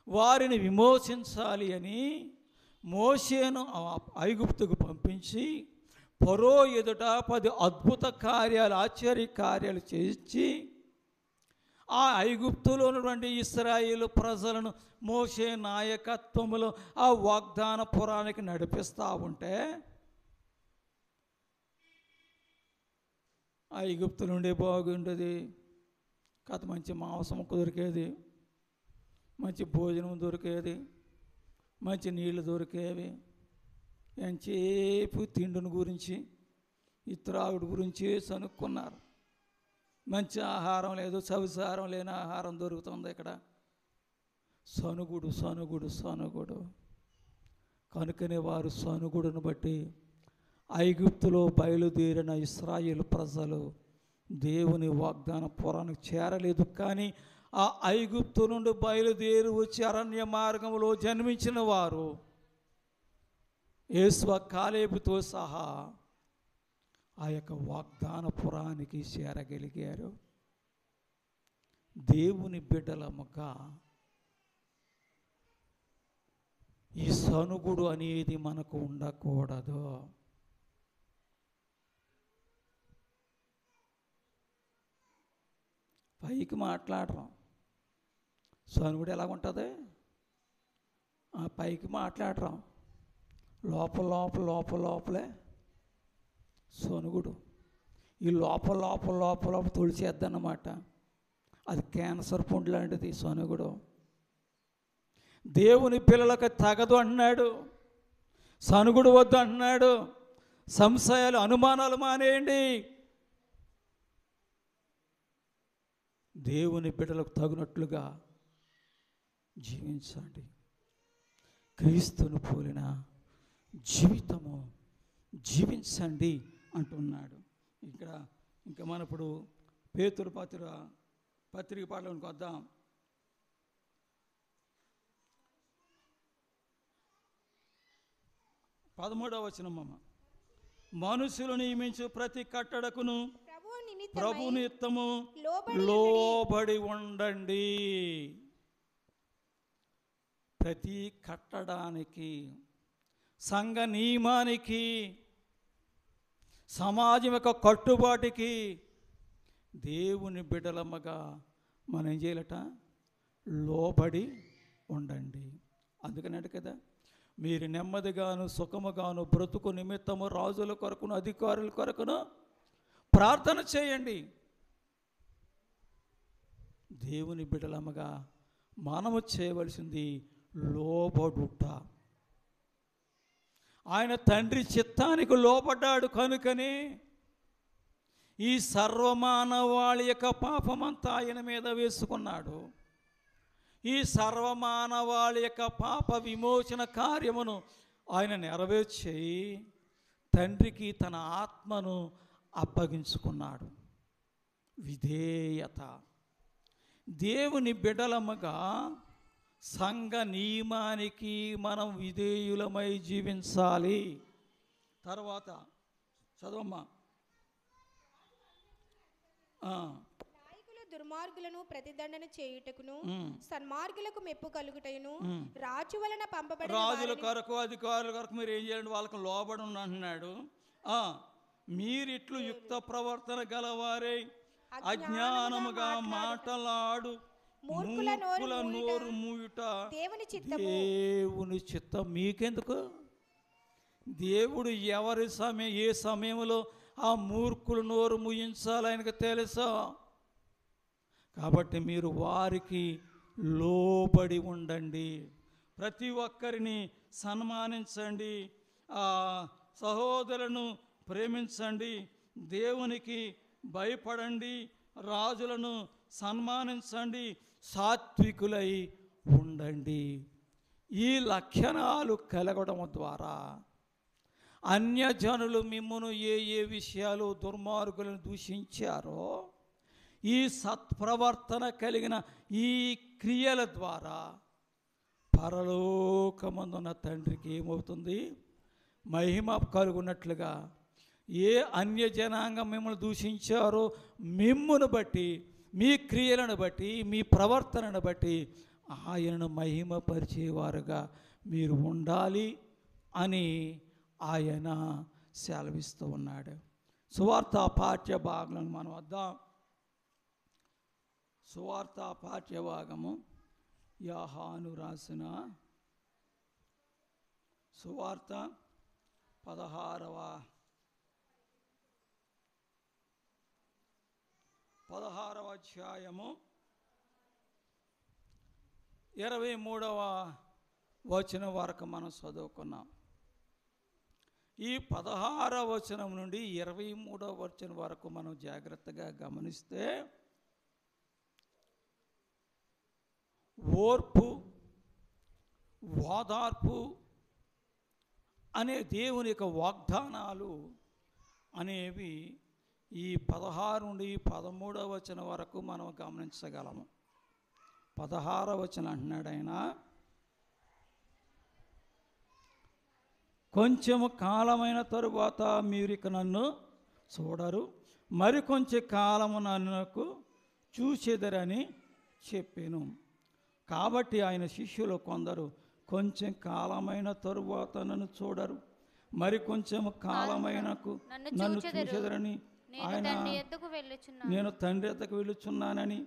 వారిని విమోచించాలి అని మోషేను ఐగుప్తుకు పంపించి ఫరో ఎదుట 10 అద్భుత కార్యాలు, ఆశ్చర్య కార్యాలు చేయించి ఆ ఐగుప్తులో ఉన్నటువంటి ఇశ్రాయేలు ప్రజలను మోషే నాయకత్వములో ఆ వాగ్దాన పురానికి నడిపిస్తూ ఉంటే ఆ ఐగుప్తు నుండి బాగుండేది కథ, మంచి మాంసం దొరికేది, మంచి భోజనం దొరికేది, మంచి నీళ్లు దొరికేవి. ఎంతసేపు తిండిని గురించి, ఈ త్రాగుడు గురించి సనుక్కున్నారు. మంచి ఆహారం లేదు, చవిసారం లేని ఆహారం దొరుకుతుంది ఇక్కడ. సనుగుడు సనుగుడు సనుగుడు. కనుకనే వారు సనుగుడును బట్టి ఐగుప్తులో బయలుదేరిన ఇశ్రాయేలు ప్రజలు దేవుని వాగ్దాన పురానికి చేరలేదు. కానీ ఆ ఐగుప్తు నుండి బయలుదేరి వచ్చి అరణ్య మార్గంలో జన్మించిన వారు యేసువ కాలేబుతో సహా ఆ యొక్క వాగ్దాన పురానికి చేరగలిగారు. దేవుని బిడ్డలముగా ఈ సనుగుడు అనేది మనకు ఉండకూడదు. పైకి మాట్లాడరు. సనుగుడు ఎలాగుంటుంది? పైకి మాట్లాడరు, లోపల లోపల లోపల లోపలే సనుగుడు. ఈ లోపల లోపల లోపల లోపల తుడిచేద్దన్నమాట. అది క్యాన్సర్ పుండు లాంటిది సనుగుడు. దేవుని పిల్లలకు తగదు అంటున్నాడు, సనుగుడు వద్దు అంటున్నాడు. సంశయాలు అనుమానాలు మానేయండి. దేవుని బిడ్డలకు తగినట్లుగా జీవించండి. క్రీస్తును పోలిన జీవితము జీవించండి అంటున్నాడు. ఇంకా మన ఇప్పుడు పేతురు పత్రిక పాటలోనికి వద్దాం. 13వ వచనం. మనుషులు నియమించు ప్రతి కట్టడకును ప్రభు నిమిత్తము లోబడి ఉండండి. ప్రతి కట్టడానికి, సంఘ నియమానికి, సమాజం యొక్క కట్టుబాటుకి దేవుని బిడ్డలమ్మగా మనం ఏం చేయాలట? లోబడి ఉండండి. అందుకనే కదా, మీరు నెమ్మదిగాను సుఖముగాను బ్రతుకు నిమిత్తము రాజుల కొరకును అధికారుల కొరకును ప్రార్థన చేయండి. దేవుని బిడ్డలమ్మగా మనము చేయవలసింది లోబడుట. ఆయన తండ్రి చిత్తానికి లోబడ్డాడు కనుకనే ఈ సర్వమానవాళి యొక్క పాపమంతా ఆయన మీద వేసుకున్నాడు. ఈ సర్వమానవాళి యొక్క పాప విమోచన కార్యమును ఆయన నెరవేర్చి తండ్రికి తన ఆత్మను అప్పగించుకున్నాడు. విధేయత. దేవుని బిడ్డలమ్మగా సంఘ నియమానికి మనం విధేయులమై జీవించాలి. తర్వాత చదవమ్మా. నాయకులు దుర్మార్గులను ప్రతిదండన చేయుటకును సన్మార్గులకు మెప్పు కలుగుటయును రాజు వలన పంపబడిన రాజుల కొరకు అధికారుల కొరకు మీరు ఏం చేయండి? వాళ్ళకు లోబడి అంటున్నాడు. మీరిట్లు యుక్త ప్రవర్తన గలవారే అజ్ఞానముగా మాటలాడు మూర్ఖుల నోరు మూయుట దేవుని చిత్తం. మీకెందుకు? దేవుడు ఏ సమయంలో ఆ మూర్ఖుల నోరు ముయించాలి ఆయనకు తెలుసా. కాబట్టి మీరు వారికి లోబడి ఉండండి. ప్రతి ఒక్కరిని సన్మానించండి, సహోదరులను ప్రేమించండి, దేవునికి భయపడండి, రాజులను సన్మానించండి, సాత్వికులై ఉండండి. ఈ లక్షణాలు కలగడం ద్వారా అన్యజనులు మిమ్మును ఏ విషయాలు దుర్మార్గులను దూషించారో ఈ సత్ప్రవర్తన కలిగిన ఈ క్రియల ద్వారా పరలోకమందున్న తండ్రికి ఏమవుతుంది? మహిమ కలుగున్నట్లుగా ఏ అన్యజనాంగం మిమ్మల్ని దూషించారో మిమ్మును బట్టి, మీ క్రియలను బట్టి, మీ ప్రవర్తనను బట్టి ఆయనను మహిమపరిచేవారుగా మీరు ఉండాలి అని ఆయన సెలవిస్తూ ఉన్నాడు. సువార్త పాఠ్య భాగం మనం వద్దాం. సువార్త పాఠ్యభాగము యోహాను రాసిన సువార్త 16వ అధ్యాయము 23వ వచనం వరకు మనం చదువుకున్నాం. ఈ 16వ వచనం నుండి 23వ వచనం వరకు మనం జాగ్రత్తగా గమనిస్తే ఓర్పు, ఓదార్పు అనే దేవుని యొక్క వాగ్దానాలు అనేవి ఈ 16 నుండి 13వ వచనం వరకు మనం గమనించగలము. 16వ వచనం అంటున్నాడు ఆయన, కొంచెము కాలమైన తరువాత మీరు ఇక నన్ను చూడరు, మరికొంచెం కాలము నన్ను చూచెదరని చెప్పాను. కాబట్టి ఆయన శిష్యులు కొందరు కొంచెం కాలమైన తరువాత నన్ను చూడరు, మరి కొంచెం కాలమైనకు నన్ను చూచెదరని ఆయన, నేను తండ్రి ఎద్దకు వెళ్ళుచున్నానని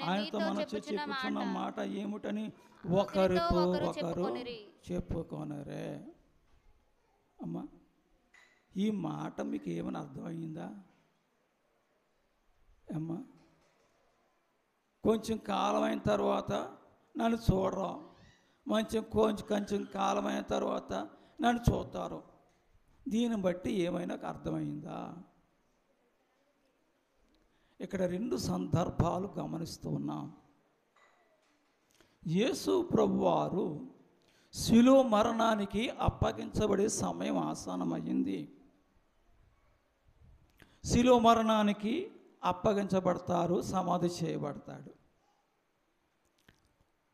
ఆయనతో మనసు చెప్పుచున్న మాట ఏమిటని ఒకరితో ఒకరు చెప్పుకొనరే. అమ్మా, ఈ మాట మీకు ఏమైనా అర్థమైందా అమ్మా? కొంచెం కాలమైన తర్వాత నన్ను చూడరు, కొంచెం కాలమైన తర్వాత నన్ను చూస్తారు. దీన్ని బట్టి ఏమైనా అర్థమైందా? ఇక్కడ 2 సందర్భాలు గమనిస్తూ ఉన్నాం. యేసు ప్రభువారు శిలువ మరణానికి అప్పగించబడే సమయం ఆసన్నమైంది. శిలువ మరణానికి అప్పగించబడతారు, సమాధి చేయబడతాడు.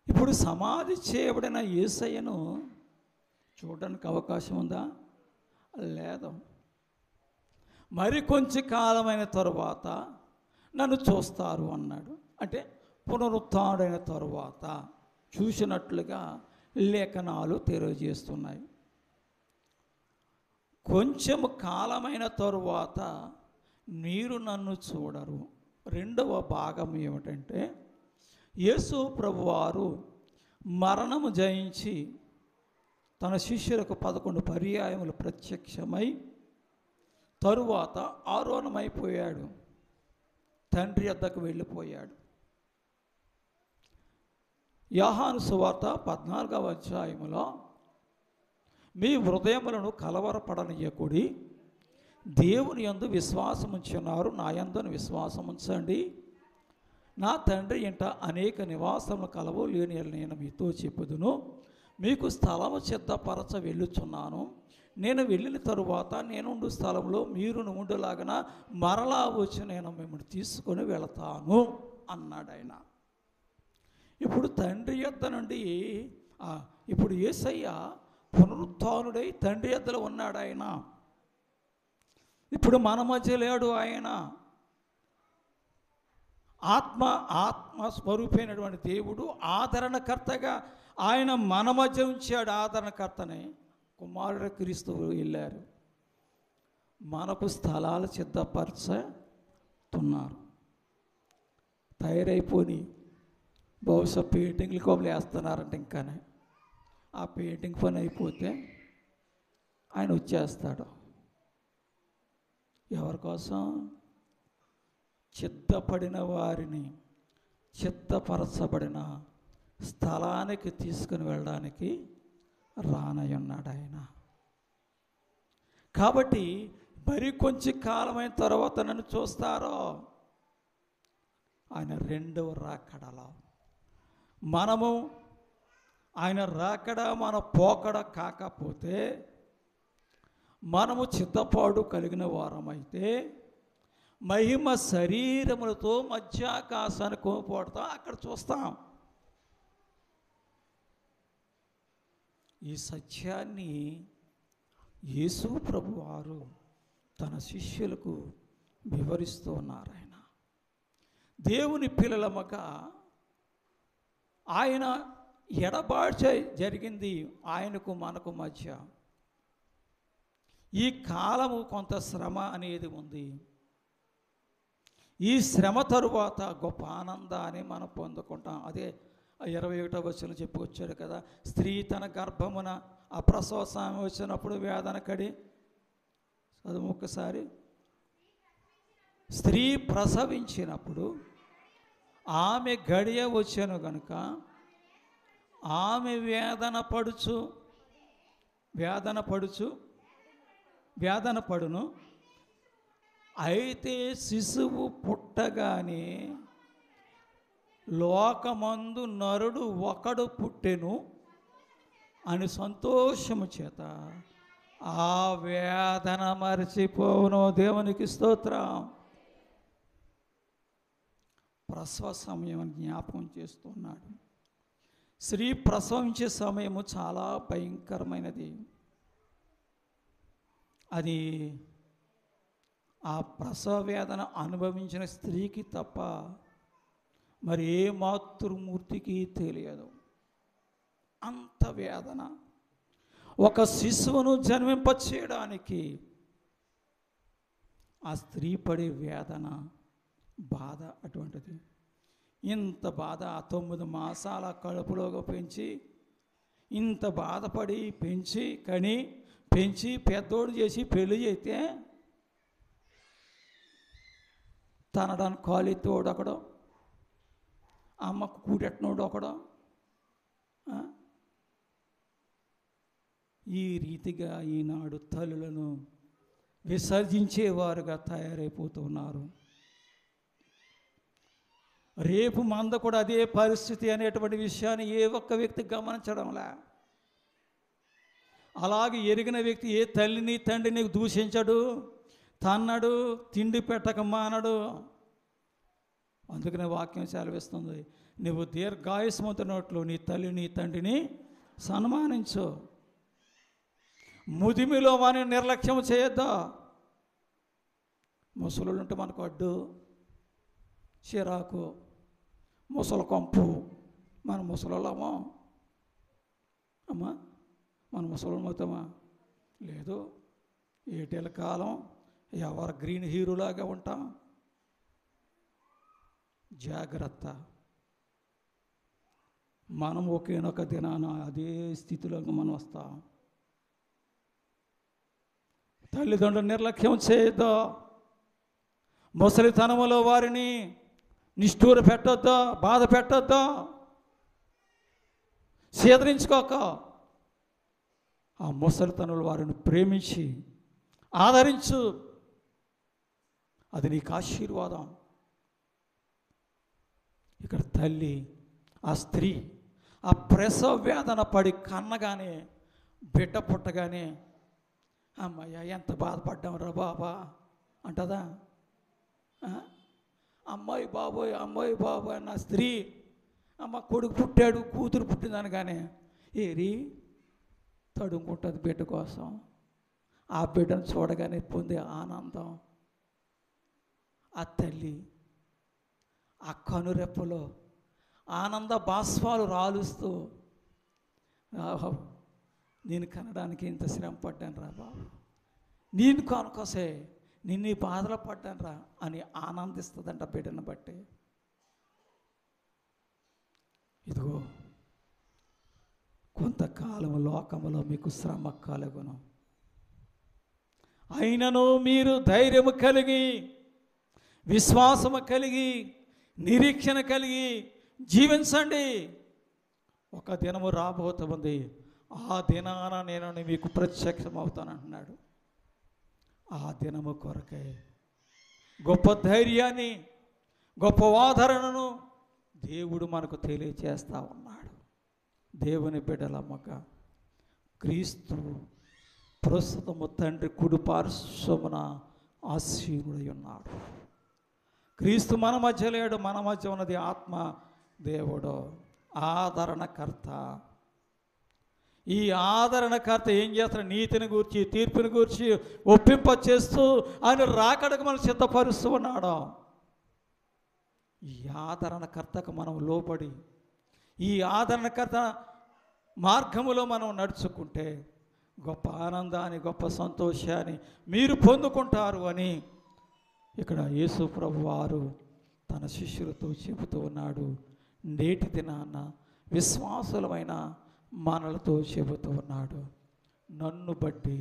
ఇప్పుడు సమాధి చేయబడిన యేసయ్యను చూడడానికి అవకాశం ఉందా? లేదు. మరి కొంచెం కాలమైన తరువాత నన్ను చూస్తారు అన్నాడు. అంటే పునరుత్థానుడైన తరువాత చూసినట్లుగా లేఖనాలు తెలియజేస్తున్నాయి. కొంచెం కాలమైన తరువాత మీరు నన్ను చూడరు. రెండవ భాగం ఏమిటంటే, యేసు ప్రభువారు మరణము జయించి తన శిష్యులకు 11 పర్యాయములు ప్రత్యక్షమై తరువాత ఆరోహణమైపోయాడు, తండ్రి వద్దకు వెళ్ళిపోయాడు. యోహాను సువార్త 14వ అధ్యాయములో, మీ హృదయములను కలవరపడనీయకుడి, దేవుని యందు విశ్వాసం ఉంచున్నారు, నా యందును విశ్వాసం ఉంచండి. నా తండ్రి ఇంట అనేక నివాసములు కలవు, లేని నేను మీతో చెప్పుదును. మీకు స్థలము సిద్ధపరచ వెళ్ళుచున్నాను. నేను వెళ్ళిన తరువాత నేనుండు స్థలంలో మీరు ఉండులాగన మరలా వచ్చి నేను మిమ్మల్ని తీసుకొని వెళతాను అన్నాడు ఆయన. ఇప్పుడు తండ్రి యొద్ద నుండి ఇప్పుడు యేసయ్య పునరుత్థానుడై తండ్రి యొద్దలో ఉన్నాడు ఆయన. ఇప్పుడు మన మధ్య లేడు ఆయన. ఆత్మ స్వరూపైనటువంటి దేవుడు ఆదరణకర్తగా ఆయన మన మధ్య ఉంచాడు. ఆదరణకర్తని కుమారుడు క్రీస్తు వెళ్ళారు, మనకు స్థలాలు సిద్ధపరచుతున్నారు. తయారైపోయి బహుశా పెయింటింగ్లు కోపలు వేస్తున్నారంట. ఇంకానే ఆ పెయింటింగ్ పని అయిపోతే ఆయన వచ్చేస్తాడు. ఎవరి కోసం? చిత్తపడిన వారిని చిత్తపరచబడిన స్థలానికి తీసుకుని వెళ్ళడానికి రానయ్యున్నాడు ఆయన. కాబట్టి మరి కొంచెం కాలమైన తర్వాత నన్ను చూస్తారో ఆయన రెండవ రాకడలో. మనము ఆయన రాకడ మన పోకడ కాకపోతే, మనము చిత్తపాడు కలిగిన వారమైతే మహిమ శరీరములతో మధ్యాకాశాన్ని కోల్పోతాం, అక్కడ చూస్తాం. ఈ సత్యాన్ని యేసు ప్రభువారు తన శిష్యులకు వివరిస్తూ ఉన్నారు. ఆయన దేవుని పిల్లలమగా ఆయన ఎడబాటు జరిగింది ఆయనకు మనకు మధ్య. ఈ కాలము కొంత శ్రమ అనేది ఉంది. ఈ శ్రమ తరువాత గొప్ప ఆనందాన్ని మనం పొందుకుంటాం. అదే 21వ వచనం చెప్పుకొచ్చాడు కదా, స్త్రీ తన గర్భమున అప్రసవ సమయం వచ్చినప్పుడు వేదన కడి. చదువు ఒక్కసారి. స్త్రీ ప్రసవించినప్పుడు ఆమె గడియ వచ్చాను గనుక ఆమె వేదన పడును. అయితే శిశువు పుట్టగానే లోకమందు నరుడు ఒకడు పుట్టెను, అని సంతోషము చేత ఆ వేదన మరచిపోవును. దేవునికి స్తోత్రం. ప్రసవ సమయం జ్ఞాపకం చేస్తున్నాడు. స్త్రీ ప్రసవించే సమయము చాలా భయంకరమైనది. అది ఆ ప్రసవ వేదన అనుభవించిన స్త్రీకి తప్ప మరి ఏ మాతృమూర్తికి తెలియదు. అంత వేదన. ఒక శిశువును జన్మింపచేయడానికి ఆ స్త్రీ పడే వేదన, బాధ అటువంటిది. ఇంత బాధ 9 మాసాల కడుపులోగా పెంచి, ఇంత బాధపడి పెంచి పెద్దోడు చేసి పెళ్లి చేస్తే తనడానికి కాలెత్తోడు ఒకడు, అమ్మకు కూడెట్టినోడు ఒకడు. ఈ రీతిగా ఈనాడు తల్లులను విసర్జించేవారుగా తయారైపోతున్నారు. రేపు మంద కూడా అదే పరిస్థితి అనేటువంటి విషయాన్ని ఏ ఒక్క వ్యక్తి గమనించడంలా. అలాగే ఎరిగిన వ్యక్తి ఏ తల్లిని తండ్రిని దూషించడు, తన్నడు, తిండి పెట్టక మానడు. అందుకనే వాక్యం సెలవిస్తుంది, నువ్వు దీర్ఘాయుష్మంతున్నట్లు నీ తల్లిని తండ్రిని సన్మానించు. ముదిమిలో వాని నిర్లక్ష్యం చేయొద్దా. ముసలు ఉంటే మనకు అడ్డు, చిరాకు, ముసలి కొంపు. మన ముసలమ్మా అమ్మా, మన ముసలమ్మవుతామా? లేదు. ఏటేళ్ళ కాలం ఎవరు గ్రీన్ హీరోలాగా ఉంటాం. జాగ్రత్త. మనం ఒకేనొక దినాన అదే స్థితిలోకి మనం వస్తాం. తల్లిదండ్రులు నిర్లక్ష్యం చేయొద్దు. ముసలితనములో వారిని నిష్ఠూర పెట్టొద్దు, బాధ పెట్టొద్దు, సేదరించుకోక. ఆ ముసలితనంలో వారిని ప్రేమించి ఆదరించు. అది నీకు ఆశీర్వాదం. ఇక్కడ తల్లి, ఆ స్త్రీ ఆ ప్రసవ వేదన పడి కన్నగానే, బిడ్డ పుట్టగానే, అమ్మయ్య ఎంత బాధపడ్డాం రా బాబా అంటదా? అమ్మాయి బాబోయ్ అన్న స్త్రీ, అమ్మ కొడుకు పుట్టాడు, కూతురు పుట్టిందనగానే ఏరి తడుముకుంటుంది బిడ్డ కోసం. ఆ బిడ్డను చూడగానే పొందే ఆనందం. ఆ తల్లి ఆ కనురెప్పలో ఆనంద బాష్పాలు రాలుస్తూ, నేను కనడానికి ఇంత శ్రమ పడ్డాను రా బాబు, నేను కనుకోసే నిన్ను బాధలు పడ్డాను రా అని ఆనందిస్తుందంట బిడ్డను బట్టి. ఇదిగో కొంతకాలం లోకములో మీకు శ్రమ కలుగును, అయినను మీరు ధైర్యము కలిగి, విశ్వాసము కలిగి, నిరీక్షణ కలిగి జీవించండి. ఒక దినము రాబోతుంది, ఆ దినాన నేను మీకు ప్రత్యక్షమవుతానంటున్నాడు. ఆ దినము కొరకై గొప్ప ధైర్యాన్ని, గొప్ప ఆదరణను దేవుడు మనకు తెలియచేస్తా ఉన్నాడు. దేవుని బిడ్డలమ్మక, క్రీస్తు ప్రస్తుతము తండ్రి కుడి పార్శ్వమున ఆసీనుడై ఉన్నాడు. క్రీస్తు మన మధ్య లేడు, మన మధ్య ఉన్నది ఆత్మ దేవుడు, ఆదరణకర్త. ఈ ఆదరణకర్త ఏం చేస్తాడు? నీతిని గూర్చి, తీర్పుని గూర్చి ఒప్పింప చేస్తూ ఆయన రాకడకు మనం సిద్ధపరుస్తూ ఉన్నాడు. ఈ ఆదరణకర్తకు మనం లోబడి, ఈ ఆదరణకర్త మార్గములో మనం నడుచుకుంటే గొప్ప ఆనందాన్ని, గొప్ప సంతోషాన్ని మీరు పొందుకుంటారు అని ఇక్కడ యేసు ప్రభు వారు తన శిష్యులతో చెబుతూ ఉన్నాడు. నేటి దినాన విశ్వాసులమైన మనలతో చెబుతూ ఉన్నాడు. నన్ను బట్టి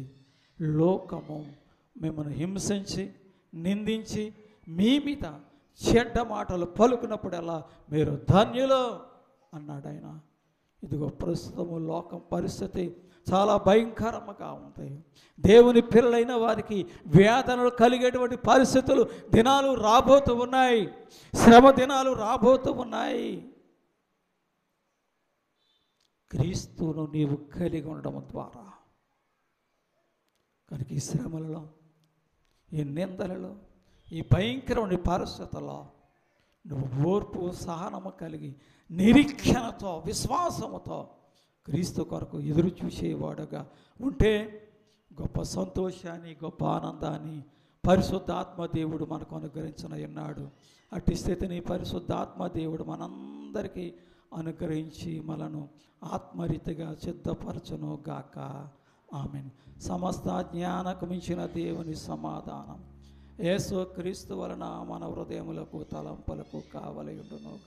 లోకము మిమ్మల్ని హింసించి, నిందించి, మీ మీద చెడ్డ మాటలు పలుకున్నప్పుడల్లా మీరు ధన్యులు అన్నాడు ఆయన. ఇదిగో ప్రస్తుతము లోకం పరిస్థితి చాలా భయంకరంగా ఉంది. దేవుని పిల్లలైన వారికి వేదనలు కలిగేటువంటి పరిస్థితులు, దినాలు రాబోతూ ఉన్నాయి, శ్రమ దినాలు రాబోతూ ఉన్నాయి. క్రీస్తును నీవు కలిగి ఉండడం ద్వారా. కనుక ఈ శ్రమలలో, ఈ నిందలలో, ఈ భయంకరమైన పరిస్థితుల్లో నువ్వు ఓర్పు సహనము కలిగి నిరీక్షణతో విశ్వాసముతో క్రీస్తు కొరకు ఎదురు చూసేవాడుగా ఉంటే గొప్ప సంతోషాన్ని, గొప్ప ఆనందాన్ని పరిశుద్ధాత్మ దేవుడు మనకు అనుగ్రహించిన ఉన్నాడు. అట్టి స్థితిని పరిశుద్ధాత్మ దేవుడు మనందరికీ అనుగ్రహించి మనను ఆత్మరీతిగా సిద్ధపరచును గాక. ఆమేన్. సమస్త జ్ఞానకు మించిన దేవుని సమాధానం యేసు క్రీస్తు వలన మన హృదయములకు తలంపులకు కావలి ఉండును.